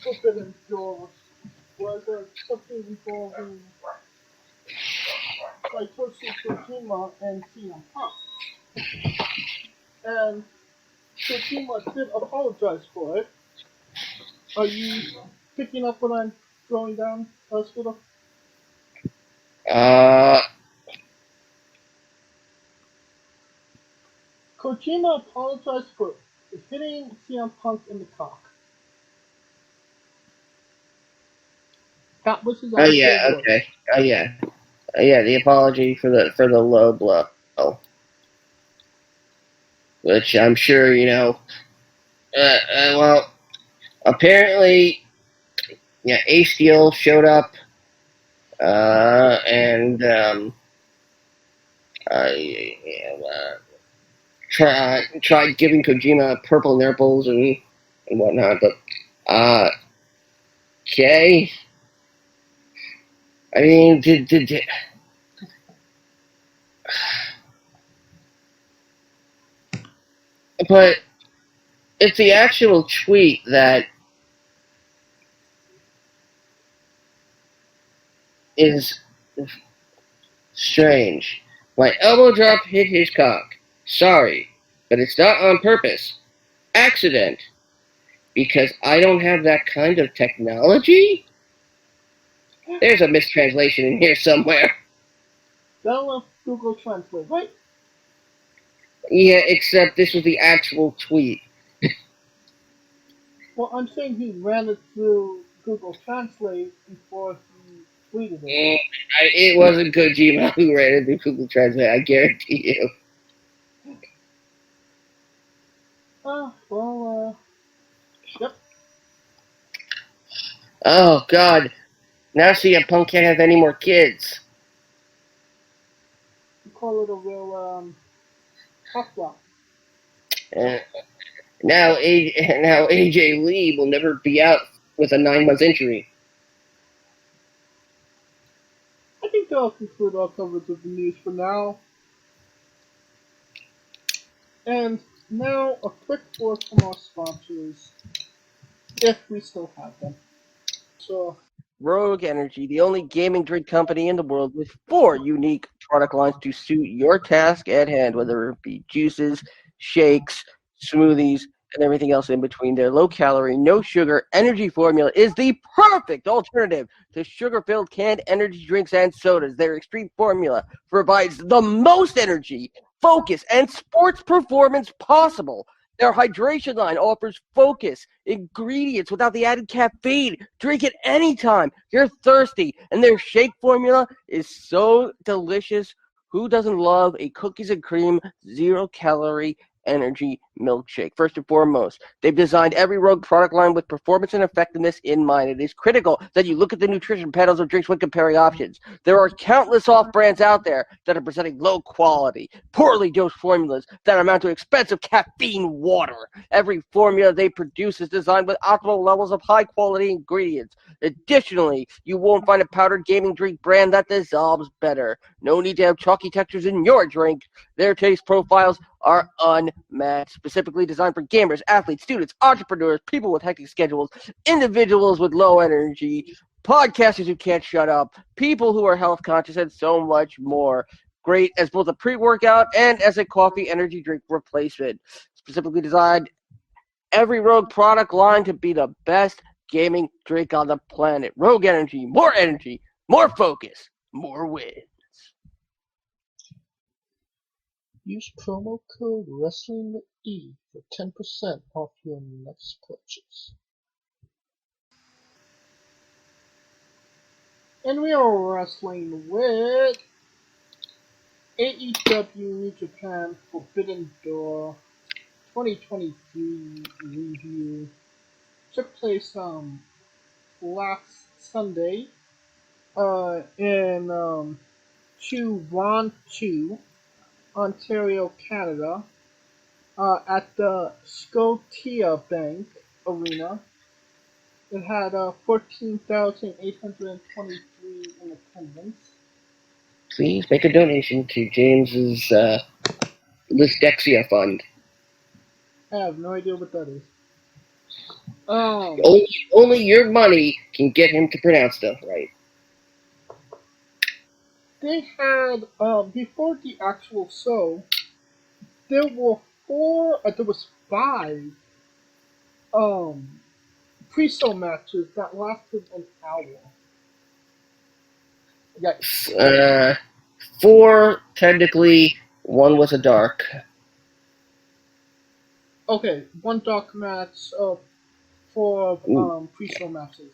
Forbidden Door was something involving Satoshi Kojima and CM Punk. And Kojima did apologize for it. Are you picking up what I'm throwing down, Scooter? Kojima apologized for hitting CM Punk in the cock. That was his actual yeah, words. okay. Yeah, the apology for the low blow. Which I'm sure, well, apparently, yeah, Ace Steel showed up, and, tried giving Kojima purple nipples and whatnot, but, okay. I mean, but it's the actual tweet that is strange. My elbow drop hit his cock. Sorry, but it's not on purpose. Accident. Because I don't have that kind of technology? There's a mistranslation in here somewhere. That Google Translate, right? Yeah, except this was the actual tweet. Well, I'm saying he ran it through Google Translate before he tweeted it. It wasn't Kojima who ran it through Google Translate, I guarantee you. Yep. Oh, God. Now CM Punk can't have any more kids. You call it a real, tough block. Now AJ Lee will never be out with a 9-month injury. I think that'll conclude our coverage of the news for now. And now a quick word from our sponsors, if we still have them. So, Rogue Energy, the only gaming drink company in the world with 4 unique product lines to suit your task at hand, whether it be juices, shakes, smoothies, and everything else in between. Their low-calorie, no-sugar energy formula is the perfect alternative to sugar-filled canned energy drinks and sodas. Their extreme formula provides the most energy, focus, and sports performance possible. Their hydration line offers focus, ingredients without the added caffeine. Drink it anytime you're thirsty. And their shake formula is so delicious. Who doesn't love a cookies and cream, 0-calorie energy milkshake? First and foremost, they've designed every Rogue product line with performance and effectiveness in mind. It is critical that you look at the nutrition panels of drinks when comparing options. There are countless off-brands out there that are presenting low-quality, poorly dosed formulas that amount to expensive caffeine water. Every formula they produce is designed with optimal levels of high-quality ingredients. Additionally, you won't find a powdered gaming drink brand that dissolves better. No need to have chalky textures in your drink. Their taste profiles are unmatched, specifically designed for gamers, athletes, students, entrepreneurs, people with hectic schedules, individuals with low energy, podcasters who can't shut up, people who are health conscious, and so much more. Great as both a pre-workout and as a coffee energy drink replacement. Specifically designed every Rogue product line to be the best gaming drink on the planet. Rogue Energy, more focus, more wins. use promo code WRESTLINGWITHE for 10% off your next purchase. And we are wrestling with AEW New Japan Forbidden Door 2023 review. Took place last Sunday in Toronto, Ontario, Canada, at the Scotiabank Arena. It had 14,823 attendance. Please make a donation to James's Lysdexia Fund. I have no idea what that is. Only your money can get him to pronounce stuff right. They had before the actual show, there was 5 pre-show matches that lasted an hour. Yikes. 4 technically, 1 was a dark. Okay, 1 dark match for pre-show matches.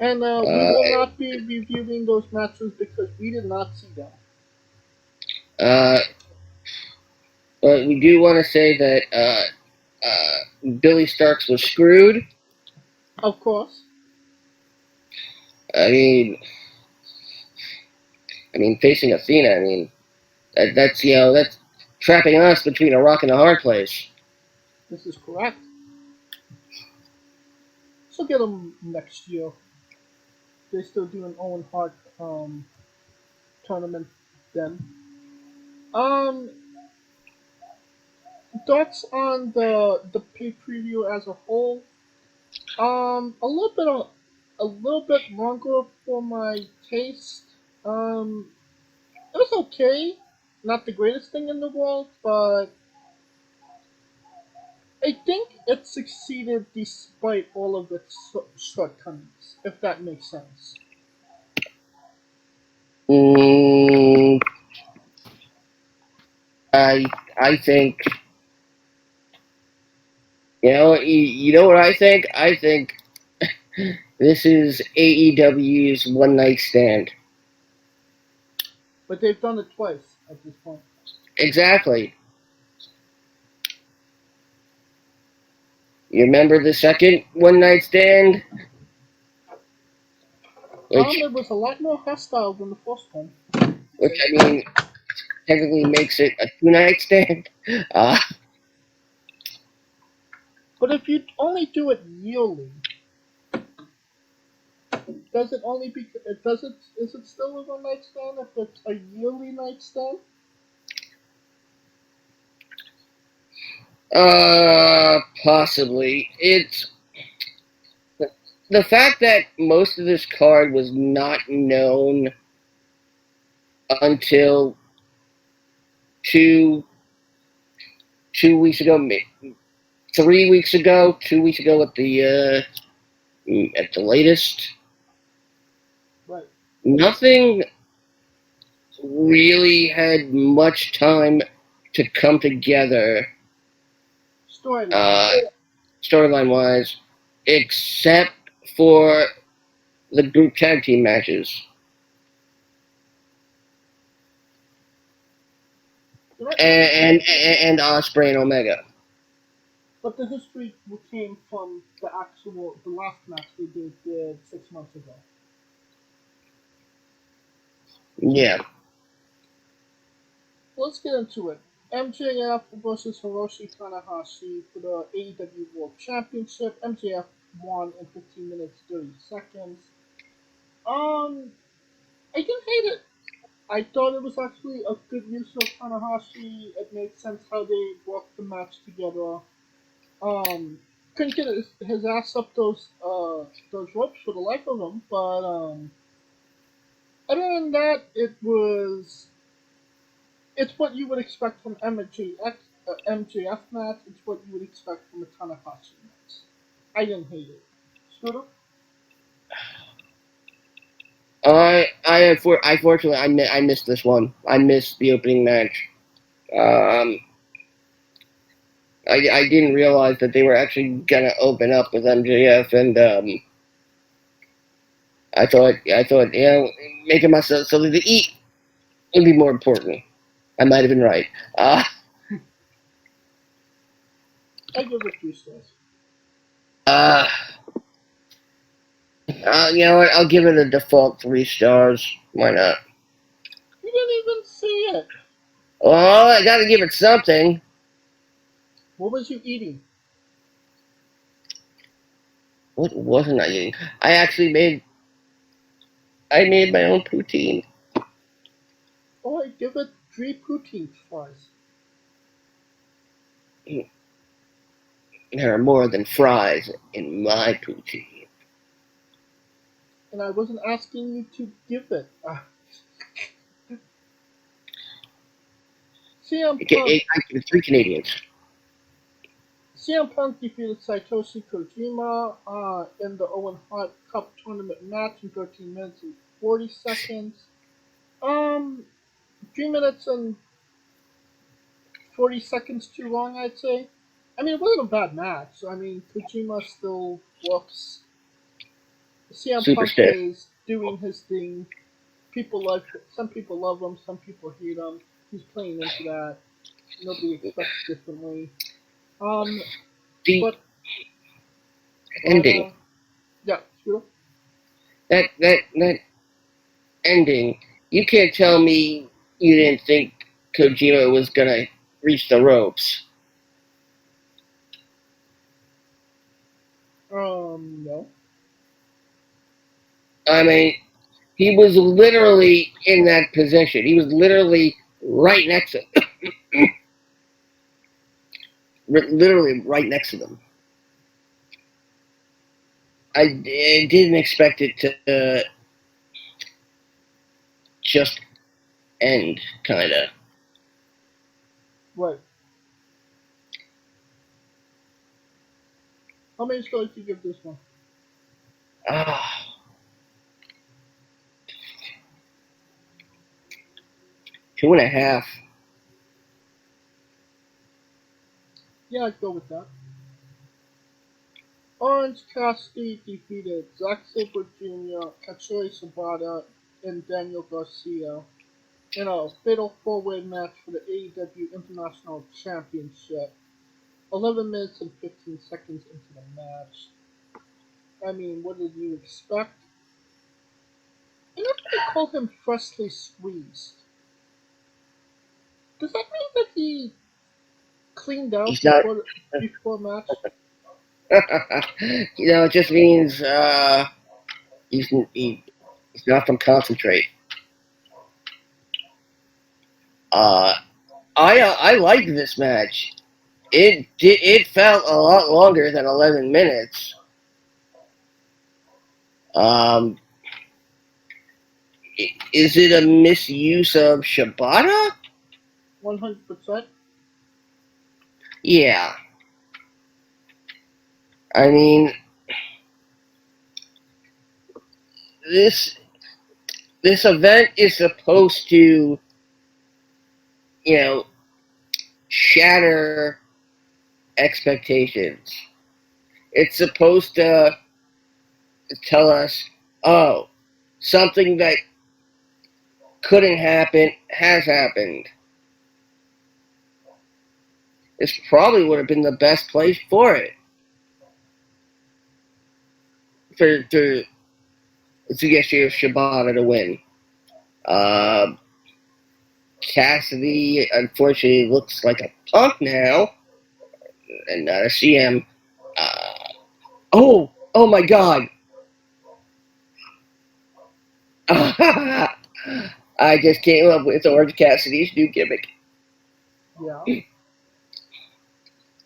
And we will not be reviewing those matches because we did not see them. But we do want to say that Billy Starks was screwed. Of course. I mean, facing Athena. That's trapping us between a rock and a hard place. This is correct. So get them next year. They still do an Owen Hart tournament then. Thoughts on the pay preview as a whole. A little bit longer for my taste. It was okay. Not the greatest thing in the world, but I think it succeeded despite all of its shortcomings, if that makes sense. I think, you know what I think? I think this is AEW's one night stand. But they've done it twice at this point. Exactly. You remember the second one night stand? It was a lot more hostile than the first one. Which, technically makes it a 2-night stand. But if you only do it yearly, is it still a one night stand if it's a yearly night stand? Possibly. It's the fact that most of this card was not known until two weeks ago, 3 weeks ago, 2 weeks ago at the latest. Right. Nothing really had much time to come together. Storyline wise, except for the group tag team matches. Right. And Ospreay and Omega. But the history came from the last match they did 6 months ago. Yeah. Let's get into it. MJF versus Hiroshi Tanahashi for the AEW World Championship. MJF won in 15 minutes 30 seconds. I didn't hate it. I thought it was actually a good use of Tanahashi. It made sense how they worked the match together. Couldn't get his ass up those ropes for the life of him, but other than that, it's what you would expect from MJF match. It's what you would expect from a Tanahashi match. I didn't hate it. Scooter? Unfortunately, I missed this one. I missed the opening match. I didn't realize that they were actually gonna open up with MJF, and I thought making myself so that to eat would be more important. I might have been right. I give it 3 stars. You know what? I'll give it a default 3 stars. Why not? You didn't even see it. Well, I gotta give it something. What was you eating? What wasn't I eating? I actually made I made my own poutine. Oh, I give it 3 poutine fries. There are more than fries in my poutine. And I wasn't asking you to give it. CM I Punk. give it 3 Canadians. CM Punk defeated Satoshi Kojima in the Owen Hart Cup tournament match in 13 minutes and 40 seconds. 3 minutes and 40 seconds too long, I'd say. I mean, it wasn't a bad match. I mean, Kojima still works. CM Super Punk stiff. is doing his thing. Some people love him, some people hate him. He's playing into that. Nobody expects differently. The But ending. yeah, sure. That ending. You can't tell me you didn't think Kojima was gonna reach the ropes. No. I mean, he was literally in that position. He was literally right next to literally right next to them. I didn't expect it to just end, kind of. Right. How many stars do you give this one? Ah, 2.5. Yeah, I'd go with that. Orange Cassidy defeated Zack Sabre Jr., Katsuri Sabata, and Daniel Garcia in a fatal four-way match for the AEW International Championship. 11 minutes and 15 seconds into the match. I mean, what did you expect? I know they call him freshly squeezed. Does that mean that he cleaned out He's not. before match? It just means he's not from concentrate. I like this match. It felt a lot longer than 11 minutes. Um, is it a misuse of Shibata? 100%. Yeah. I mean, this event is supposed to, shatter expectations. It's supposed to tell us, oh, something that couldn't happen has happened. This probably would have been the best place for it. For Tsugeshi Shibata to win. Cassidy, unfortunately, looks like a punk now, and not a CM. Oh my God! I just came up with Orange Cassidy's new gimmick. Yeah.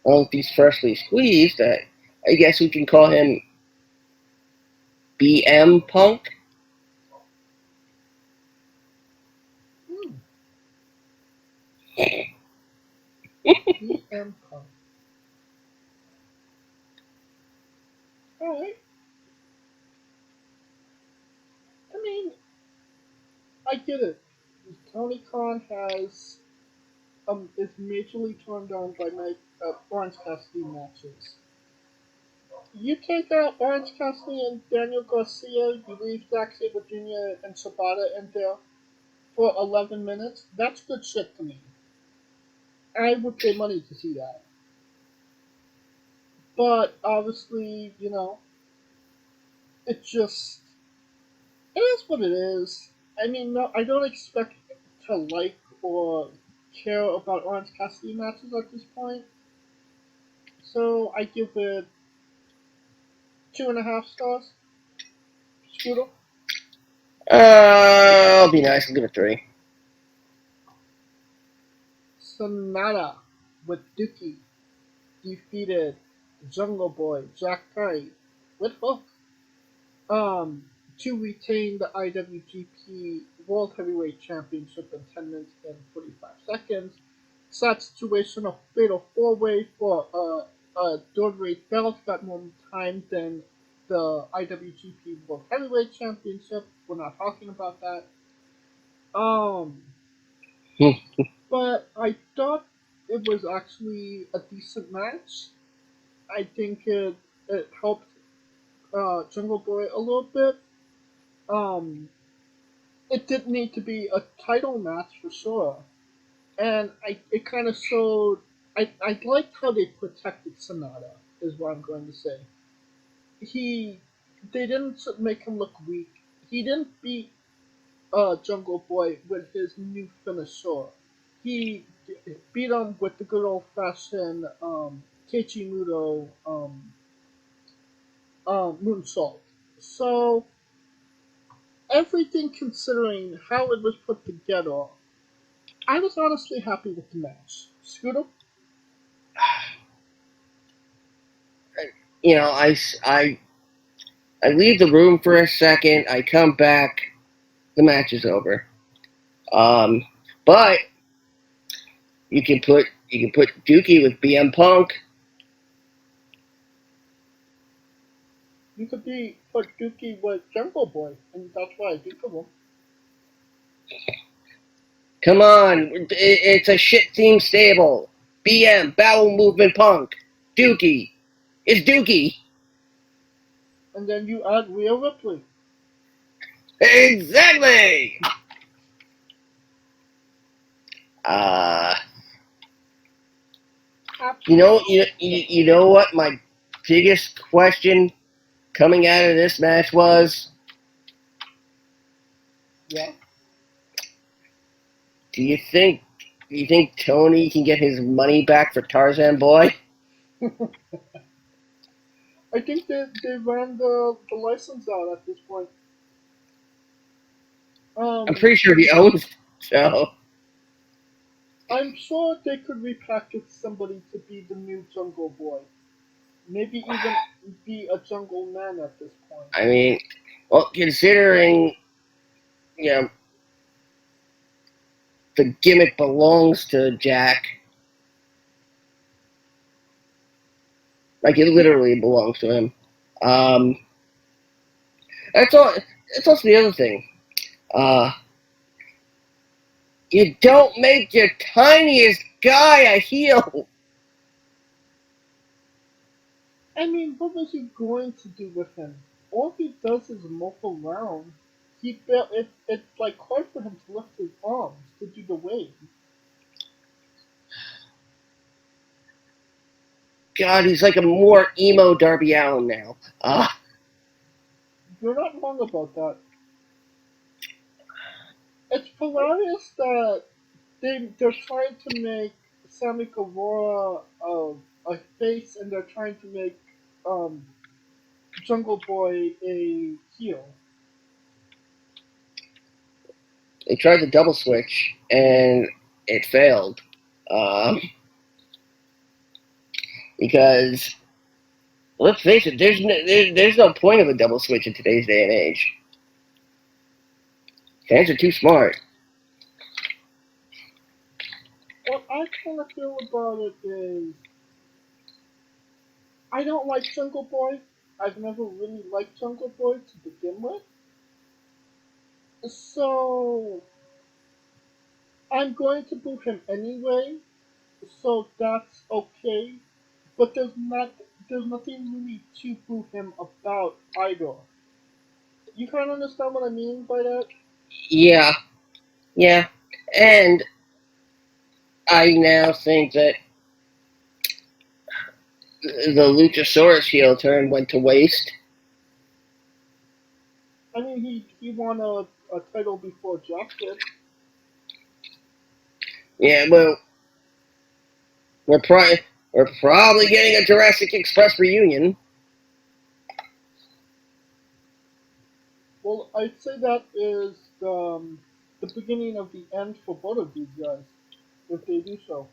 Well, if he's freshly squeezed, I guess we can call him BM Punk. BM Punk. Alright. I mean, I get it. Tony Khan is majorly turned on by my Orange Cassidy matches. You take out Orange Cassidy and Daniel Garcia, you leave Zack Sabre Jr. and Sabata in there for 11 minutes, that's good shit to me. I would pay money to see that. But obviously, it just it is what it is. I mean, no, I don't expect to like or care about Orange Cassidy matches at this point. So I give it 2.5 stars. Scooter. I'll be nice. I'll give it 3. Sonata with Dookie defeated Jungle Boy Jack Perry with Hook to retain the IWGP World Heavyweight Championship in 10 minutes and 45 seconds. Sad situation of fatal 4-way for a Dorgrade belt got more time than the IWGP World Heavyweight Championship. We're not talking about that. But I thought it was actually a decent match. I think it helped Jungle Boy a little bit. It didn't need to be a title match for sure, and it kind of showed. I liked how they protected Sonata. Is what I'm going to say. He they didn't make him look weak. He didn't beat Jungle Boy with his new finisher. He beat him with the good old fashioned Keiichi Muto moonsault. So everything considering how it was put together, I was honestly happy with the match. Scooter? You know, I leave the room for a second. I come back. The match is over. But you can put Dookie with BM Punk. You could put Dookie with Jungle Boy, and that's why I think of him. Come on, it's a shit team stable. BM, Bowel Movement Punk. Dookie. It's Dookie. And then you add Rhea Ripley. Exactly! You know what my biggest question coming out of this match was? Yeah. Do you think Tony can get his money back for Tarzan Boy? I think they ran the license out at this point. I'm pretty sure he owns it, so. I'm sure they could repackage somebody to be the new Jungle Boy. Maybe even be a Jungle Man at this point. I mean, well, considering, you know, the gimmick belongs to Jack. Like, it literally belongs to him. That's all. That's also the other thing. You don't make your tiniest guy a heel. I mean, what was he going to do with him? All he does is move around. It's like hard for him to lift his arms to do the wave. God, he's like a more emo Darby Allin now. You're not wrong about that. It's hilarious that they're trying to make Sammy Guevara a face, and they're trying to make Jungle Boy a heel. They tried the double switch, and it failed. Because, let's face it, there's no point of a double switch in today's day and age. Fans are too smart. What I kind of feel about it is, I don't like Jungle Boy. I've never really liked Jungle Boy to begin with. So, I'm going to boo him anyway. So that's okay. But there's nothing really to boo him about either. You kind of understand what I mean by that? Yeah. And I now think that the Luchasaurus heel turn went to waste. I mean, he won a title before Jack did. Yeah, well, we're probably getting a Jurassic Express reunion. Well, I'd say that is the beginning of the end for both of these guys, if they do so.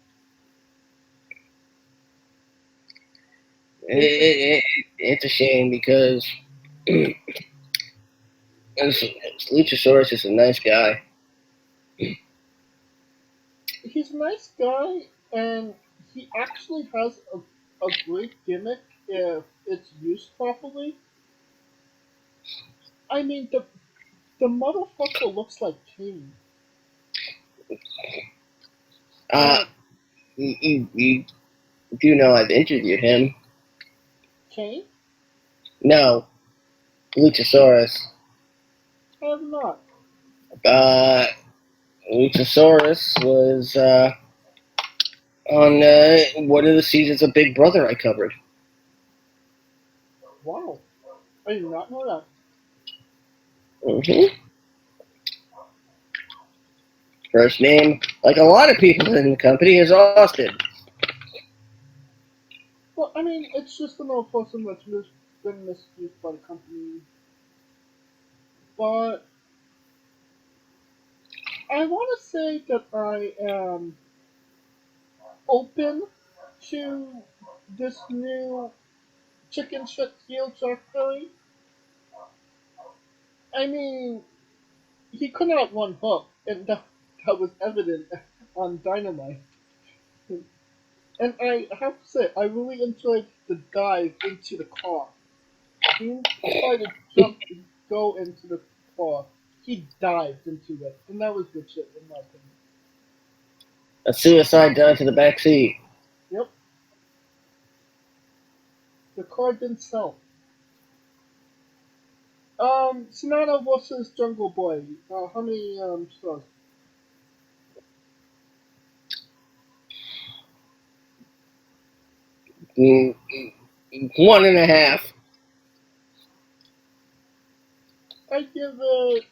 It's a, It's a shame because Luchasaurus is a nice guy. he's a nice guy, and he actually has a great gimmick if it's used properly. I mean, the motherfucker looks like Kane. Uh, Uh, you do know I've interviewed him. Kane? No, Luchasaurus. I have not. Uh, Luchasaurus was on one of the seasons of Big Brother I covered. Wow. I did not know that. Mm-hmm. First name, like a lot of people in the company, is Austin. Well, I mean, it's just another person that's been misused by the company. But I want to say that I am open to this new chicken shit heel Jack Perry. I mean, he couldn't have one hook, and that was evident on Dynamite. And I have to say, I really enjoyed the dive into the car. He didn't try to go into the car. He dived into it, and that was good shit, in my opinion. A suicide dive to the back seat. Yep, the car didn't sell. Sonata versus Jungle Boy. How many stars? Mm, 1.5. I give it.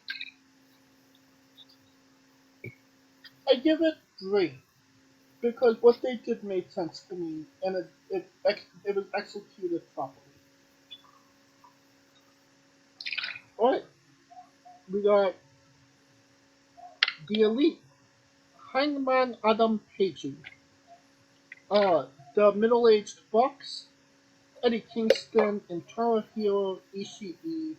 I give it 3 because what they did made sense to me, and it was executed properly. All right, we got the Elite, Hangman Adam Page, the middle-aged Bucks, Eddie Kingston, and Tomohiro Ishii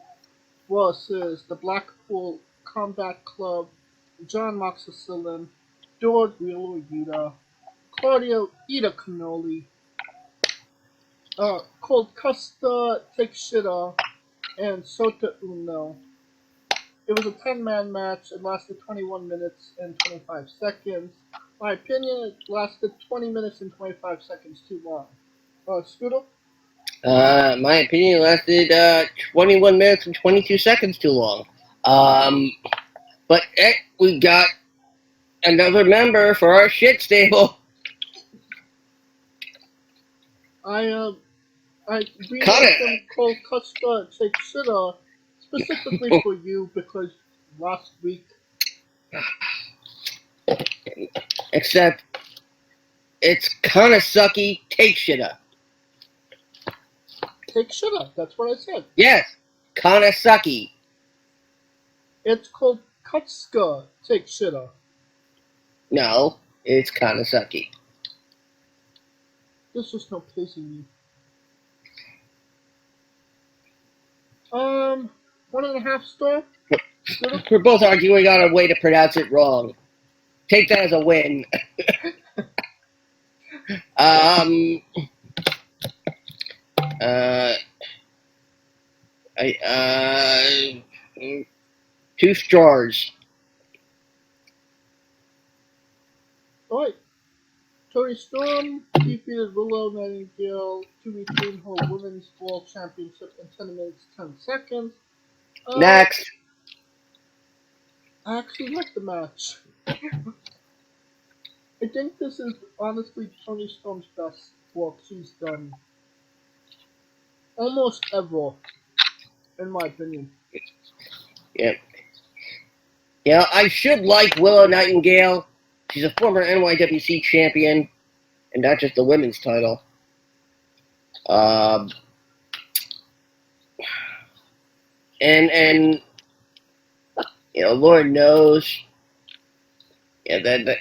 versus the Blackpool Combat Club, John Moxley, George Wheeler Yuta, Claudio Ida Cannoli, Cold Custa Takeshita, and Sota Uno. It was a 10-man match. It lasted 21 minutes and 25 seconds. My opinion, it lasted 20 minutes and 25 seconds too long. Scooter? My opinion lasted 21 minutes and 22 seconds too long. But we got another member for our shit stable. I renamed Kinda. them Cold Custa Takeshita specifically for you because last week. Except it's kinda sucky. Take shitta. Takeshita, that's what I said. Yes, kinda sucky. It's called Kutska Takeshita. No, it's kinda sucky. There's just no pleasing you. 1.5 star. Scooter? We're both arguing on a way to pronounce it wrong. Take that as a win. um. I 2 stars. Alright. Tori Storm defeated Willow Nightingale to retain her Women's World Championship in 10 minutes 10 seconds. Next. I actually like the match. I think this is honestly Toni Storm's best work she's done almost ever, in my opinion. Yep. Yeah, I should like Willow Nightingale. She's a former NYWC champion, and not just the women's title. And Lord knows, that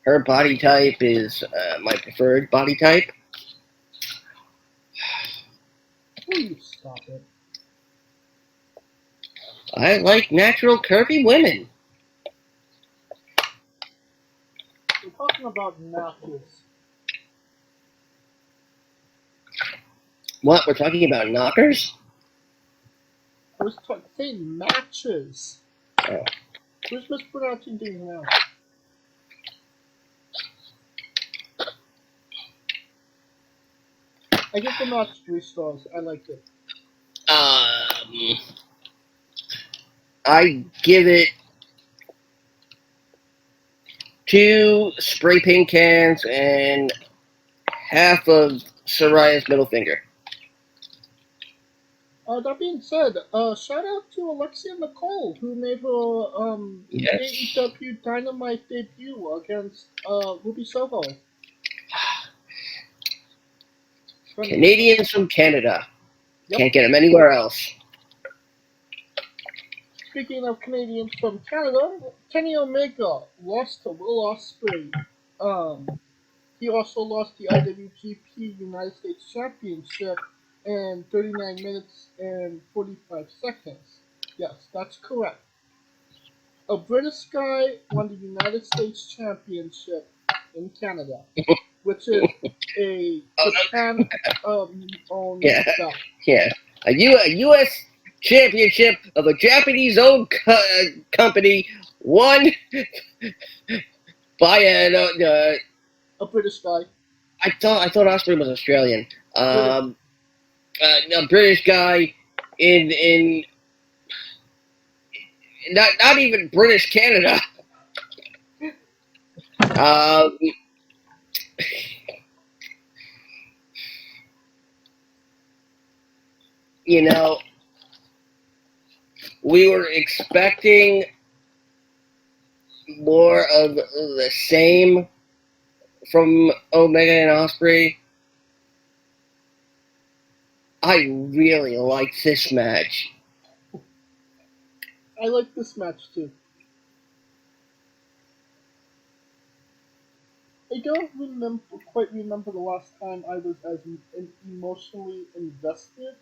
her body type is my preferred body type. Will you stop it? I like natural, curvy women. We're talking about matches. What? We're talking about knockers? I was saying matches. Oh. Who's mispronouncing things now? I give the match 3 stars. I liked it. I give it 2 spray paint cans and half of Soraya's middle finger. That being said, shout out to Alexia Nicole, who made her Yes. AEW Dynamite debut against Ruby Soho. Canadians from Canada. Yep. Can't get them anywhere else. Speaking of Canadians from Canada, Kenny Omega lost to Will Ospreay. He also lost the IWGP United States Championship in 39 minutes and 45 seconds. Yes, that's correct. A British guy won the United States Championship in Canada, which is a Japan-owned belt. Yeah. A U.S. championship of a Japanese-owned company won by a British guy. I thought Osprey was Australian. A British guy in not even British Canada. We were expecting more of the same from Omega and Osprey. I really like this match. I like this match too. I don't quite remember the last time I was as emotionally invested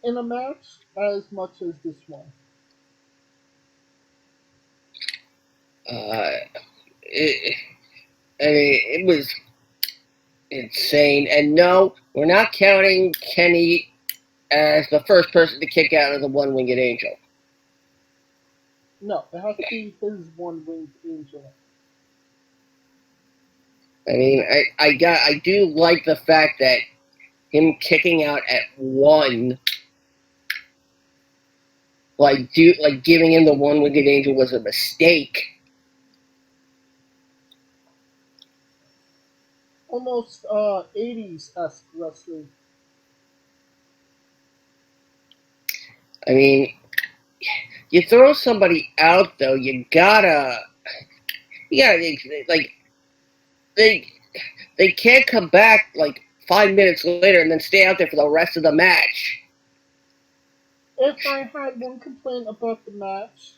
in a match as much as this one. It was insane. And no, we're not counting Kenny as the first person to kick out of the one-winged angel. No, it has to be his one-winged angel. I mean, I do like the fact that him kicking out at 1, giving him the one-winged angel was a mistake. Almost 80s-esque wrestling. I mean, you throw somebody out though, you gotta they can't come back 5 minutes later and then stay out there for the rest of the match. If I had one complaint about the match,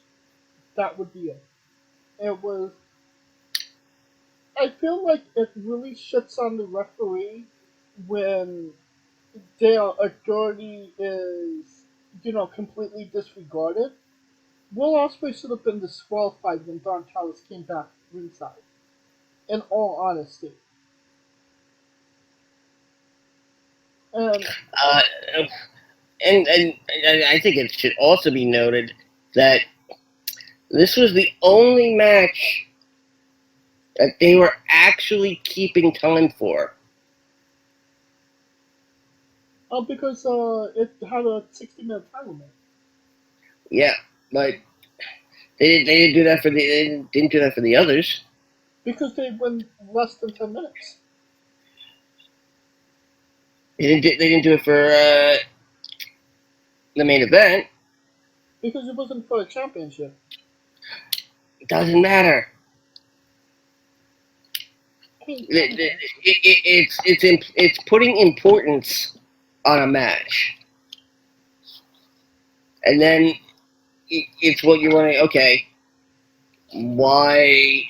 that would be it. It was. I feel like it really shits on the referee when their authority is, completely disregarded. Will Ospreay should have been disqualified when Don Callis came back ringside. In all honesty. And I think it should also be noted that this was the only match that they were actually keeping time for. Because it had a 60-minute time limit. Yeah, but they didn't do that for the others. Because they went less than 10 minutes. They didn't do it for the main event. Because it wasn't for a championship. It doesn't matter. It's putting importance on a match, and then it's what you're wondering. Okay, why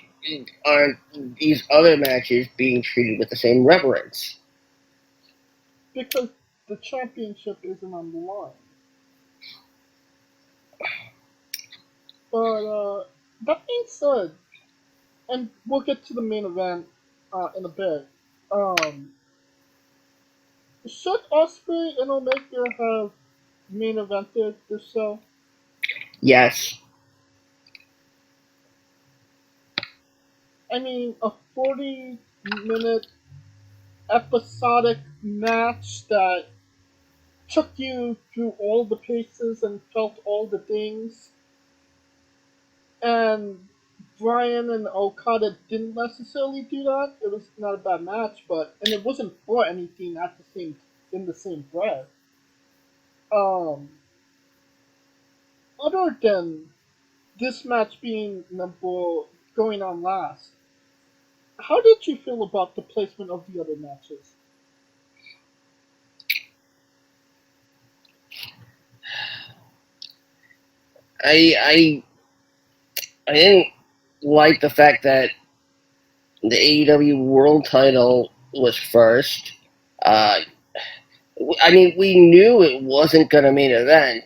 aren't these other matches being treated with the same reverence? Because the championship isn't on the line. But that being said, and we'll get to the main event in a bit. Should Osprey and Omega have main evented this show? Yes. I mean, a 40-minute episodic match that took you through all the paces and felt all the things. And Bryan and Okada didn't necessarily do that. It was not a bad match, and it wasn't for anything in the same breath. Um, Other than this match being going on last, how did you feel about the placement of the other matches? I didn't like the fact that the AEW World Title was first. I mean, we knew it wasn't going to main event,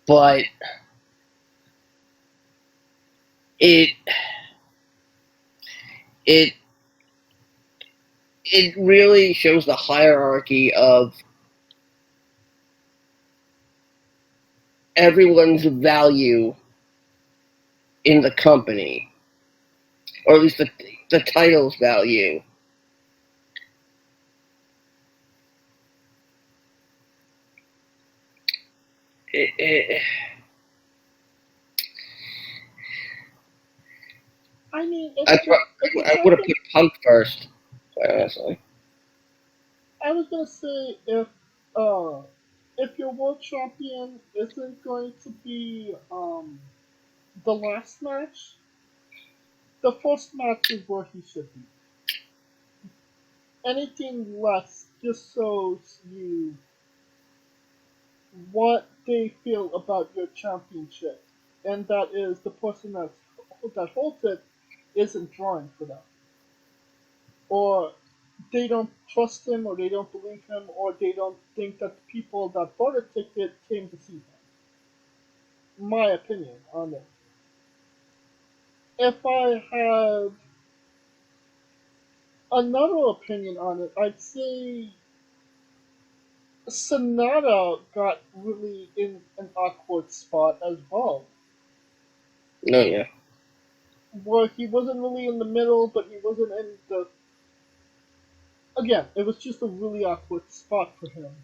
but it it it really shows the hierarchy of everyone's value in the company, or at least the title's value. I mean, I would have put Punk first, quite honestly. I was gonna say if your world champion isn't going to be the last match, the first match is where he should be. Anything less just shows you what they feel about your championship, and that is the person that holds it isn't drawing for them, or they don't trust him, or they don't believe him, or they don't think that the people that bought a ticket came to see him. My opinion on it. If I had another opinion on it, I'd say Sonata got really in an awkward spot as well. No, yeah. Where he wasn't really in the middle, but he wasn't in the. Again, it was just a really awkward spot for him.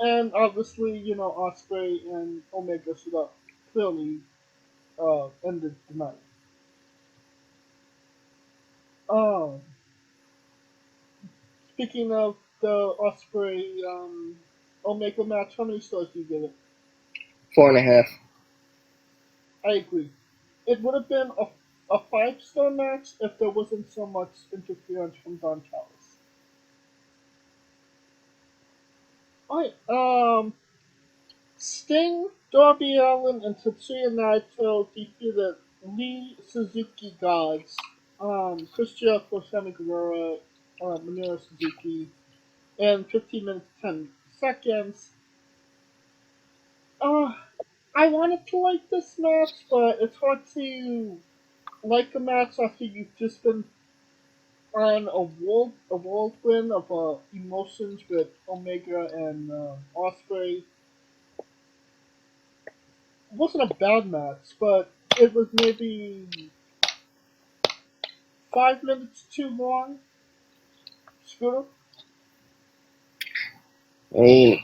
And obviously, Osprey and Omega should have clearly ended the night. Um, Speaking of the Osprey Omega match, how many stars do you give it? 4.5. I agree. It would have been a 5-star match if there wasn't so much interference from Don Callis. Alright, Sting, Darby Allin, and Tetsuya Naito defeated Lee Suzuki Gods, Chris Jericho, Sammy Guevara, Minoru Suzuki, in 15 minutes 10 seconds. I wanted to like this match, but it's hard to like a match after you've just been on a whirlwind of emotions with Omega and Osprey. It wasn't a bad match, but it was maybe 5 minutes too long. Scooter? I mean,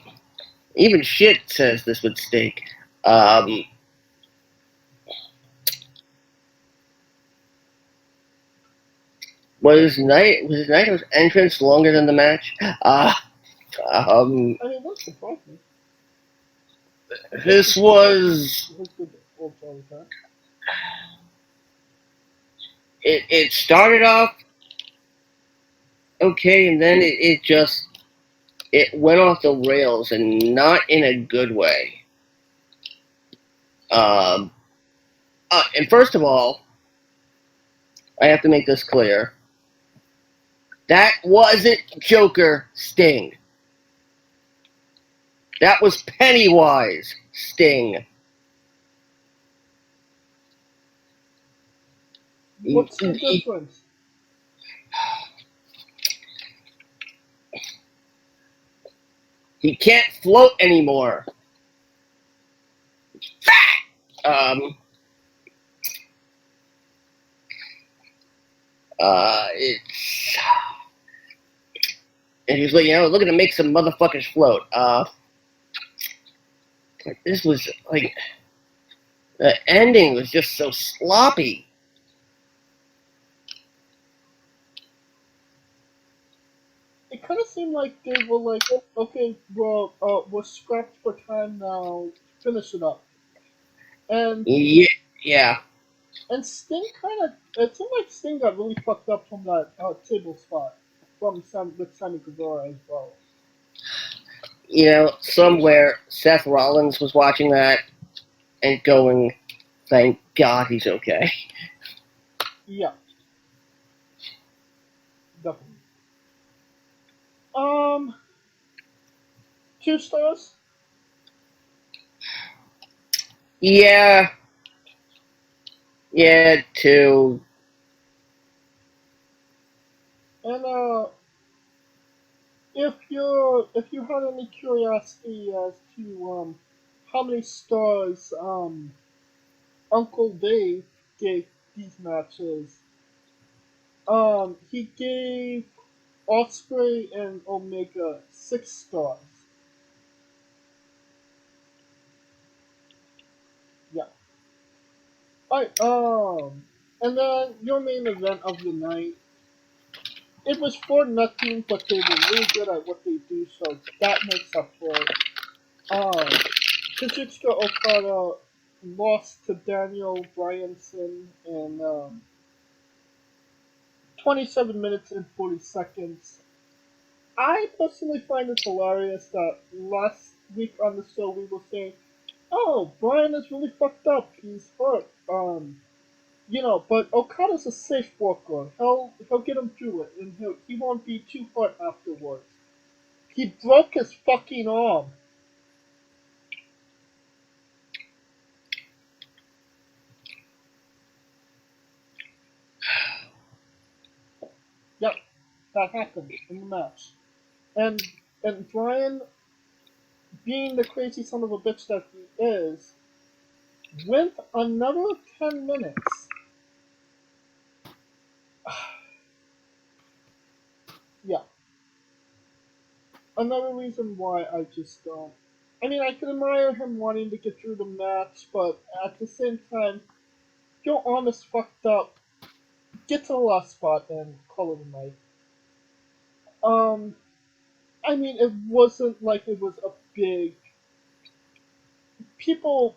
even shit says this would stink. Was Naito's entrance longer than the match? I mean, that's surprising. This was. It started off okay, and then it went off the rails, and not in a good way. And first of all, I have to make this clear. That wasn't Joker Sting. That was Pennywise Sting. What's the difference? He can't float anymore. It's and he's like, looking to make some motherfuckers float. This was like the ending was just so sloppy. It kind of seemed like they were like, okay, well, we're scrapped for time now. Finish it up. And Yeah. And Sting it seemed like Sting got really fucked up from that table spot with Sammy Guevara as well. Somewhere Seth Rollins was watching that and going, thank God he's okay. Yeah. Definitely. 2 stars? Yeah. Yeah, 2. And if you had any curiosity as to how many stars Uncle Dave gave these matches, he gave Osprey and Omega 6 stars. Yeah. Alright, and then your main event of the night. It was for nothing, but they were really good at what they do, so that makes up for it. Kazuchika Okada lost to Daniel Bryanson in 27 minutes and 40 seconds. I personally find it hilarious that last week on the show we were saying, oh, Bryan is really fucked up, he's hurt. But Okada's a safe worker. He'll get him through it, and he won't be too hurt afterwards. He broke his fucking arm. Yep, that happened in the match. And Bryan, being the crazy son of a bitch that he is, went another 10 minutes. Yeah. Another reason why I just don't. I mean, I can admire him wanting to get through the match, but at the same time, your arm is fucked up. Get to the last spot and call it a night. I mean, it wasn't like it was a big. People.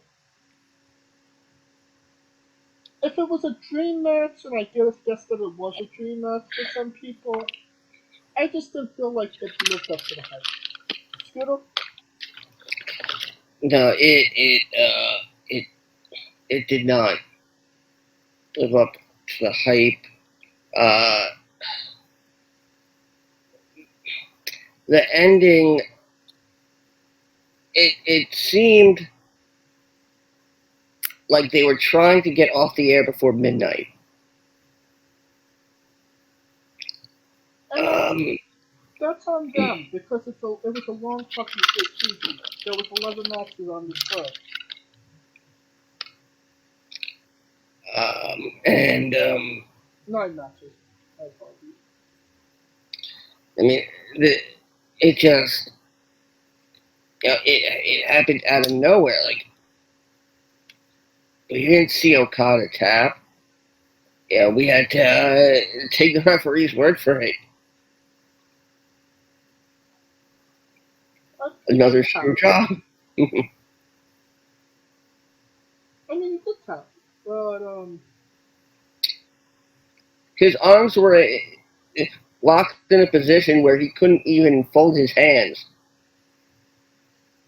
If it was a dream match, and I guess that it was a dream match for some people, I just didn't feel like it lived up to the hype. Scooter? No, it did not live up to the hype. The ending, it seemed like they were trying to get off the air before midnight. That's on them, because it was a long fucking season. There was 11 matches on the show. And 9 matches. I apologize. I mean, it just, it happened out of nowhere. Like, we didn't see Okada tap. Yeah, we had to take the referee's word for it. Another screw job. I mean, he did tap, but his arms were locked in a position where he couldn't even fold his hands.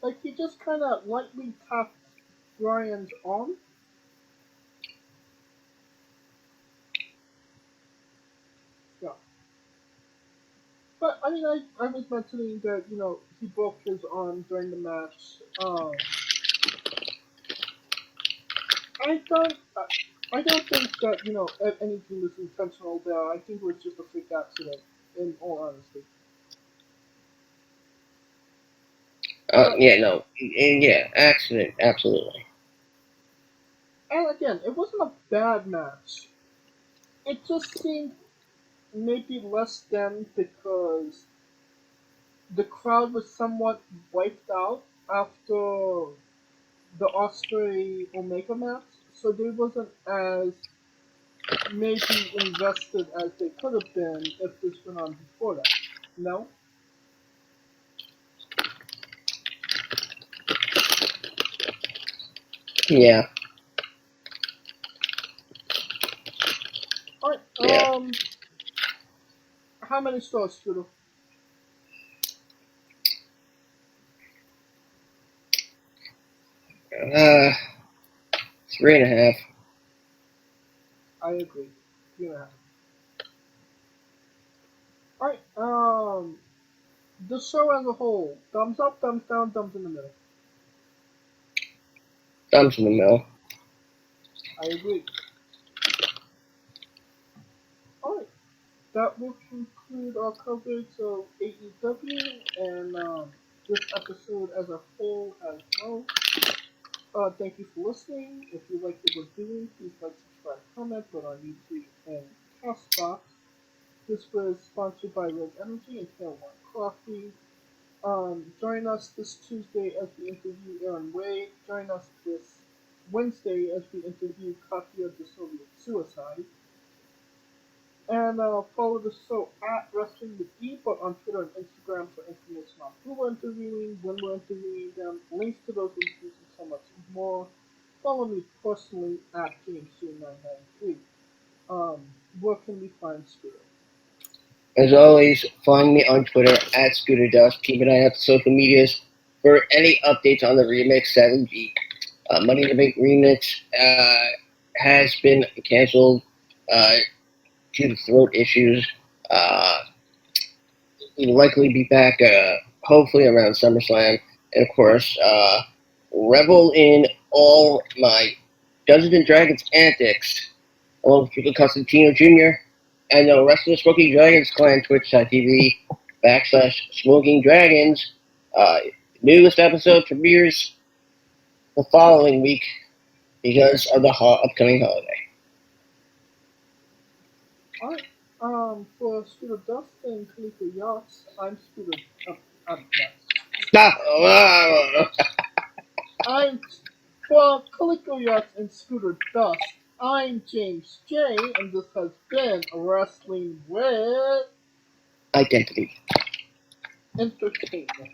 like he just kind of lightly tapped Brian's arm. Yeah. But I mean, I was mentioning that he broke his arm during the match. I don't I don't think that anything was intentional there. I think it was just a freak accident. In all honesty. Yeah, no, and yeah, accident, absolutely. And again, it wasn't a bad match. It just seemed maybe less than because the crowd was somewhat wiped out after the Osprey Omega match, so they wasn't as maybe invested as they could have been if this went on before that. No? Yeah, Alright, yeah. how many stars, Scooter? Uh, 3.5. I agree. 3.5. Alright, the show as a whole, thumbs up, thumbs down, thumbs in the middle. Thumbs in the middle. I agree. Alright, that will conclude our coverage of AEW and this episode as a whole as well. Thank you for listening. If you like what we're doing, please like, subscribe, comment, both on YouTube and Castbox. This was sponsored by Red Energy and Tail One Coffee. Join us this Tuesday as we interview Aaron Wade. Join us this Wednesday as we interview Katya the Soviet Suicide. And follow the show at Wrestling with E, but on Twitter and Instagram for information on who we're interviewing, when we're interviewing them, links to those interviews, and so much more. Follow me personally at JamesJ993. Where can we find Scooter? As always, find me on Twitter at ScooterDust. Keep an eye out to social medias for any updates on the Remix 7G. Money to Make Remix has been canceled due to throat issues. We'll likely be back hopefully around SummerSlam. And of course, revel in all my Dungeons and Dragons antics along with Rico Constantino Jr. and the rest of the Smoking Dragons clan, twitch.tv/Smoking Dragons. Newest episode premieres the following week because of the upcoming holiday. Alright, for Scooter Dust and Kaliko Yachts, I'm Scooter. I'm for Kaliko Yachts and Scooter Dust. I'm James J, and this has been Wrestling with Identity. Entertainment.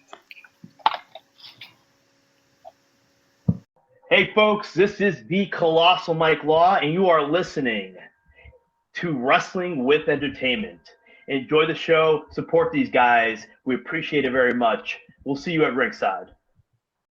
Hey folks, this is the Colossal Mike Law, and you are listening to Wrestling with Entertainment. Enjoy the show, support these guys. We appreciate it very much. We'll see you at ringside.